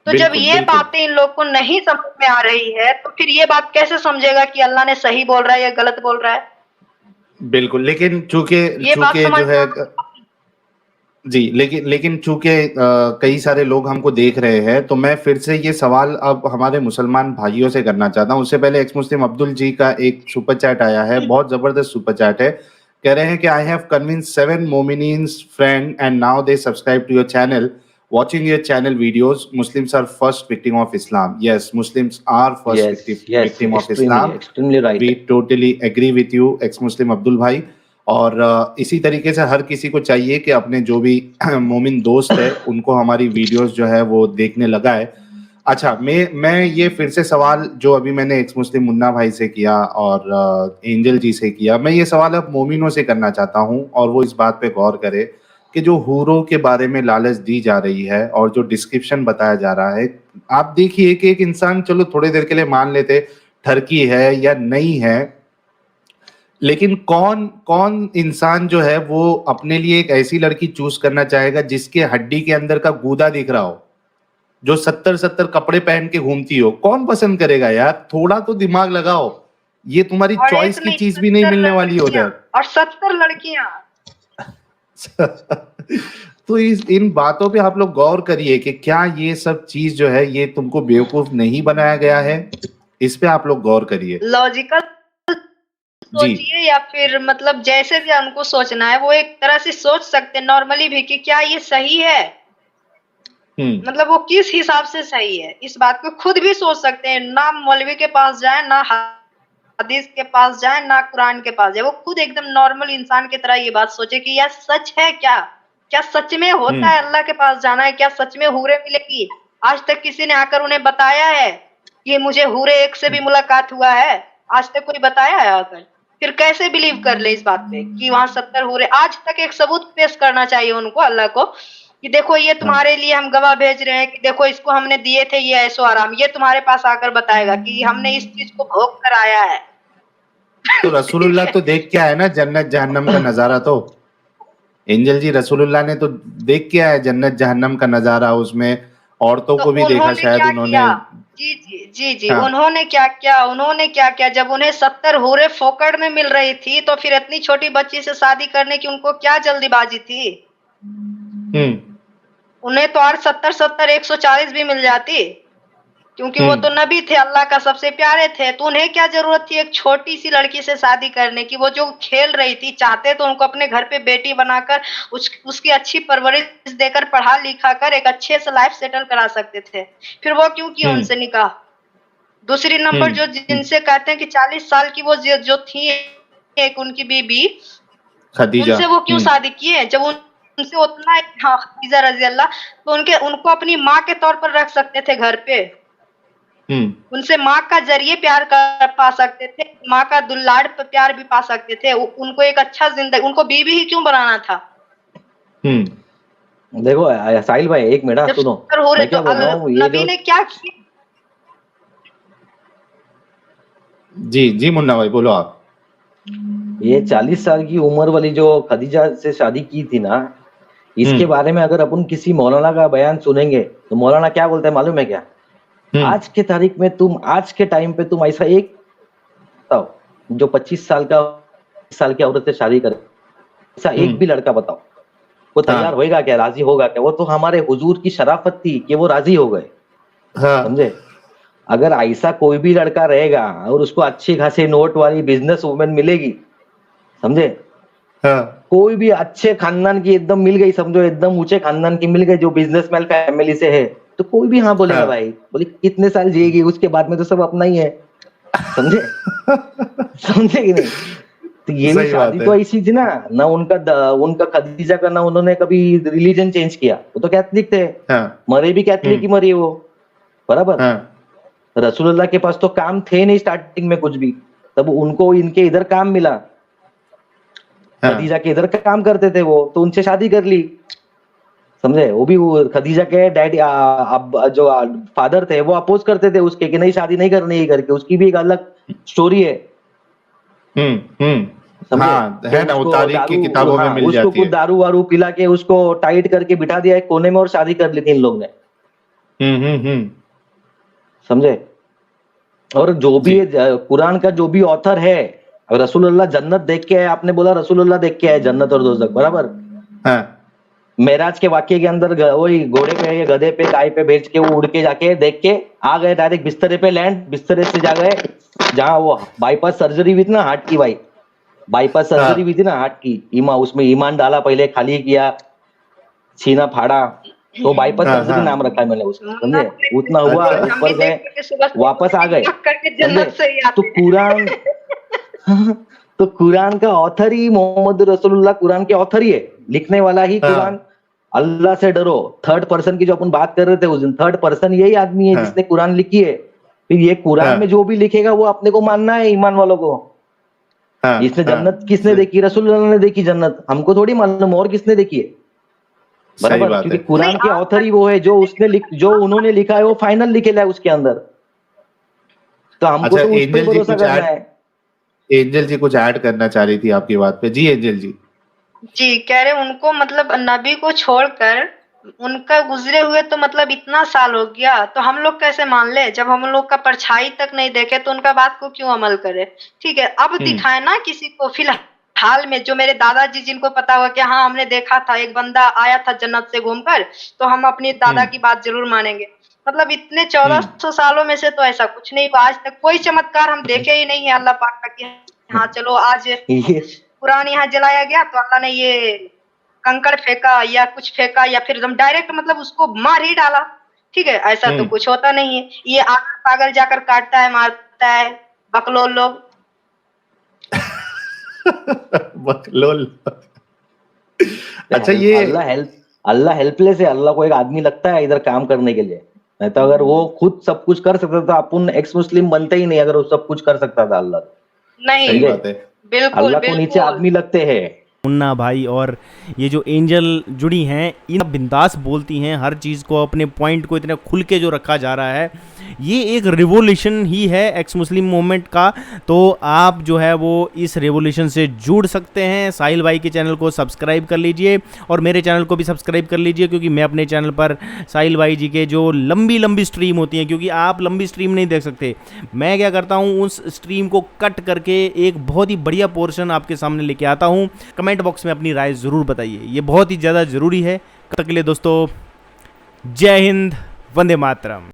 तो जब बिल्कुल ये बिल्कुल बातें इन लोग को नहीं समझ में आ रही है तो फिर ये बात कैसे समझेगा कि अल्लाह ने सही बोल रहा है या गलत बोल रहा है? बिल्कुल। लेकिन चूंकि ये बात चूंकि समझ जो है जी, लेकिन लेकिन चूंकि कई सारे लोग हमको देख रहे हैं, तो मैं फिर से ये सवाल अब हमारे मुसलमान भाइयों से करना चाहता हूँ। उससे पहले एक्स मुस्लिम अब्दुल जी का एक सुपर चैट आया है, बहुत जबरदस्त सुपर चैट है। कह रहे हैं कि आई हैव कन्विंस 7 मोमिनीन्स friend and now they subscribe to your channel, watching your channel videos. Muslims are first victim of Islam. Yes, Muslims are first yes, yes, victim of extremely, Islam. extremely right. We totally agree with you, ex Muslim Abdul भाई। और इसी तरीके से हर किसी को चाहिए कि अपने जो भी मोमिन दोस्त है उनको हमारी वीडियोस जो है वो देखने लगाए। अच्छा, मैं ये फिर से सवाल जो अभी मैंने एक्स मुस्लिम मुन्ना भाई से किया और एंजल जी से किया, मैं ये सवाल अब मोमिनों से करना चाहता हूँ और वो इस बात पे गौर करे कि जो हूरों के बारे में लालच दी जा रही है और जो डिस्क्रिप्शन बताया जा रहा है, आप देखिए कि एक इंसान, चलो थोड़ी देर के लिए मान लेते ठरकी है या नहीं है, लेकिन कौन कौन इंसान जो है वो अपने लिए एक ऐसी लड़की चूज करना चाहेगा जिसके हड्डी के अंदर का गूदा दिख रहा हो, जो 70-70 कपड़े पहन के घूमती हो? कौन पसंद करेगा यार? थोड़ा तो दिमाग लगाओ। ये तुम्हारी और चॉइस एक की नहीं चीज भी नहीं 70 मिलने वाली है लड़कियां उधर। और 70 लड़कियां। तो इन बातों पे आप लोग गौर करिए कि क्या ये सब चीज जो है ये तुमको बेवकूफ नहीं बनाया गया है? इस पे आप लोग गौर करिए लॉजिकल जी। सोचिए या फिर मतलब जैसे भी हमको सोचना है वो एक तरह से सोच सकते हैं नॉर्मली भी कि क्या ये सही है, मतलब वो किस हिसाब से सही है, इस बात को खुद भी सोच सकते हैं। ना मौलवी के पास जाए, ना हदीस के पास जाए, ना कुरान के पास जाए, वो खुद एकदम नॉर्मल इंसान की तरह ये बात सोचे कि यार सच है क्या? क्या सच में होता है अल्लाह के पास जाना है? क्या सच में हूरे मिलेगी? आज तक किसी ने आकर उन्हें बताया है कि मुझे हूरे एक से भी मुलाकात हुआ है? आज तक कोई बताया है आकर? फिर कैसे बिलीव कर ले इस बात पे कि वहां 70 हूरे? आज तक एक सबूत पेश करना चाहिए उनको, अल्लाह को, कि देखो ये तुम्हारे लिए हम गवाह भेज रहे हैं कि देखो इसको हमने दिए थे ये ऐसो आराम, ये तुम्हारे पास आकर बताएगा कि हमने इस चीज को भोग कर आया है। तो रसूलुल्लाह तो देख के आए ना जन्नत जहन्नम का नजारा। तो एंजल जी, रसूलुल्लाह ने तो देख के आए जन्नत जहन्नम का नजारा, उसमें औरतों तो को भी देखा उन्होंने शायद क्या उन्होंने। किया? जी जी जी जी, हाँ। उन्होंने क्या किया? उन्होंने क्या किया? जब उन्हें 70 हूरे फोकट में मिल रही थी तो फिर इतनी छोटी बच्ची से शादी करने की उनको क्या जल्दीबाजी थी? उन्हें तो और 70-70 140 भी मिल जाती, क्योंकि वो तो नबी थे, अल्लाह का सबसे प्यारे थे। तो उन्हें क्या जरूरत थी एक छोटी सी लड़की से शादी करने की? वो जो खेल रही थी, चाहते तो उनको अपने घर पे बेटी बनाकर उसकी अच्छी परवरिश देकर पढ़ा लिखा कर एक अच्छे से लाइफ सेटल करा सकते थे। फिर वो क्यों किया उनसे निकाह? दूसरी नंबर जो जिनसे कहते हैं कि 40 साल की वो जो थी एक उनकी बीबी, खदीजा, उनसे वो क्यों शादी किए? जब उनसे उतना हाँ, खदीजा रजी अल्लाह, तो उनको अपनी माँ के तौर पर रख सकते थे घर पे, उनसे माँ का जरिए प्यार कर पा सकते थे, माँ का दुलार प्यार भी पा सकते थे, उनको एक अच्छा जिंदगी, उनको बीवी ही क्यों बनाना था? देखो साहिल भाई एक मिनट जब सुनो, शुक्र हो रहे मैं क्या तो बोल रहा हूँ, ये नबी जो ने क्या किया? जी जी मुन्ना भाई बोलो आप। ये 40 साल की उम्र वाली जो खदीजा से शादी की थी ना, इसके हम्म बारे में अगर अपन किसी मौलाना का बयान सुनेंगे तो मौलाना क्या बोलते हैं मालूम है क्या? हम्म आज के तारीख में तुम, आज के टाइम पे तुम ऐसा एक बताओ जो 25 साल की औरत से शादी करे, ऐसा एक हम्म भी लड़का बताओ, वो तैयार हाँ होएगा क्या, राजी होगा क्या? वो तो हमारे हुजूर की शराफत थी कि वो राजी हो गए, हाँ समझे? अगर ऐसा कोई भी लड़का रहेगा और उसको अच्छी खासी नोट वाली बिजनेस वुमेन मिलेगी, समझे, हाँ कोई भी अच्छे खानदान की एकदम मिल गई, समझो एकदम ऊंचे खानदान की मिल गई जो बिजनेसमैन फैमिली से है, तो कोई भी हाँ बोलेगा हाँ भाई, बोले कितने साल जिएगी, उसके बाद में तो सब अपना ही है, समझे? समझे कि नहीं? तो ये भी सही शादी बात है। तो ऐसी थी ना, ना उनका खदीजा का ना उन्होंने कभी रिलीजन चेंज किया, वो तो कैथलिक थे, हाँ मरे भी कैथलिक हम्म ही मरी वो, बराबर। हाँ रसूलुल्लाह के पास तो काम थे नहीं स्टार्टिंग में कुछ भी, तब उनको इनके इधर काम मिला, हाँ खदीजा के इधर काम करते थे वो, तो उनसे शादी कर ली, समझे? वो भी वो खदीजा के डैडी अब जो फादर थे वो अपोज करते थे उसके कि नहीं शादी नहीं करनी है करके, उसकी भी एक अलग स्टोरी है, समझे? हाँ कि है ना, वो उसको तारीख की दारू, किताबों में हाँ मिल उसको जाती कुछ है। दारू वारू पिला के उसको टाइट करके बिठा दिया एक कोने में और शादी कर ली थी इन लोग ने, हम्म। समझे? और जो भी जी कुरान का जो भी ऑथर है, रसूलुल्लाह जन्नत देख के आए, आपने बोला रसूलुल्लाह देख के आए जन्नत और दोजख, बराबर। हाँ मेराज के वाक्य के अंदर वही घोड़े पे या गधे पे काय पे भेज के वो उड़ के जाके देख के आ गए, डायरेक्ट बिस्तरे पे लैंड, बिस्तरे से जा गए जहाँ वो बाईपास सर्जरी हुई थी ना हार्ट की, भाई बाईपास सर्जरी हुई हाँ थी ना हार्ट की, उसमें ईमान डाला, पहले खाली किया, सीना फाड़ा, तो बाईपास हाँ सर्जरी हाँ नाम रखा है मैंने उसका, मुन्ना समझे? उतना हुआ, अच्छा हम भी ऊपर देख गए, करके सुबह से वापस आ गए, करके समझे? जन्नत से ही तो आते हैं। कुरान तो कुरान का ऑथर ही मोहम्मद रसूलुल्लाह, कुरान के ऑथर ही है, लिखने वाला ही कुरान। हाँ अल्लाह से डरो, थर्ड पर्सन की जो अपन बात कर रहे थे उस दिन, थर्ड पर्सन यही आदमी है हाँ जिसने कुरान लिखी है, फिर ये कुरान में हाँ जो भी लिखेगा वो अपने को मानना है, ईमान वालों को। हाँ इसने हाँ जन्नत किसने सही देखी? रसूलुल्लाह ने देखी जन्नत, हमको थोड़ी मालूम और किसने देखी है, सही बराबर, बात क्योंकि है। नहीं, कुरान के आप ऑथर ही वो है, जो उन्होंने लिखा है वो फाइनल लिखेला है उसके अंदर, तो हमको अच्छा तो उस पर एंजल जी भरोसा कुछ करना ऐड, है। एंजल जी कुछ ऐड करना चाह रही थी आपकी बात पे। जी एंजल जी। जी कह रहे उनको मतलब नबी को छोड़कर उनका गुजरे हुए तो मतलब इतना साल हो गया, तो हम लोग कैसे मान ले? जब हम लोग का परछाई तक नहीं देखे तो उनका बात को क्यों अमल करे? ठीक है, अब दिखाए ना किसी को, फिलहाल में जो मेरे दादाजी जिनको पता हुआ कि हाँ हमने देखा था एक बंदा आया था जन्नत से घूमकर, तो हम अपनी दादा की बात जरूर मानेंगे। मतलब इतने 1400 सालों में से तो ऐसा कुछ नहीं हुआ, आज तक कोई चमत्कार हम देखे ही नहीं है अल्लाह पाक का कि हाँ चलो आज ये कुरान यहाँ जलाया गया तो अल्लाह ने ये कंकड़ फेंका या कुछ फेंका या फिर एकदम डायरेक्ट मतलब उसको मार ही डाला। ठीक है, ऐसा तो कुछ होता नहीं है। ये आग पागल जाकर काटता है, मारता है बकलोल लोग। बकलोल। अच्छा ये अल्लाह हेल्पलेस है, अल्लाह को एक आदमी लगता है इधर काम करने के लिए, नहीं तो अगर वो खुद सब कुछ कर सकता था अपन एक्स मुस्लिम बनते ही नहीं, अगर वो सब कुछ कर सकता था अल्लाह, नहीं, सही बात है। बिल्कुल अल्लाह को नीचे बिल्कुल। आदमी लगते हैं। मुन्ना भाई और ये जो एंजल जुड़ी हैं, इन बिंदास बोलती हैं, हर चीज़ को अपने पॉइंट को इतना खुल के जो रखा जा रहा है, ये एक रिवोल्यूशन ही है एक्स मुस्लिम मूवमेंट का। तो आप जो है वो इस रिवोल्यूशन से जुड़ सकते हैं। साहिल भाई के चैनल को सब्सक्राइब कर लीजिए और मेरे चैनल को भी सब्सक्राइब कर लीजिए, क्योंकि मैं अपने चैनल पर साहिल भाई जी के जो लंबी लंबी स्ट्रीम होती हैं, क्योंकि आप लंबी स्ट्रीम नहीं देख सकते, मैं क्या करता हूँ उस स्ट्रीम को कट करके एक बहुत ही बढ़िया पोर्शन आपके सामने लेके आता हूँ। कमेंट बॉक्स में अपनी राय ज़रूर बताइए, ये बहुत ही ज़्यादा ज़रूरी है। तब तक के लिए दोस्तों, जय हिंद, वंदे मातरम।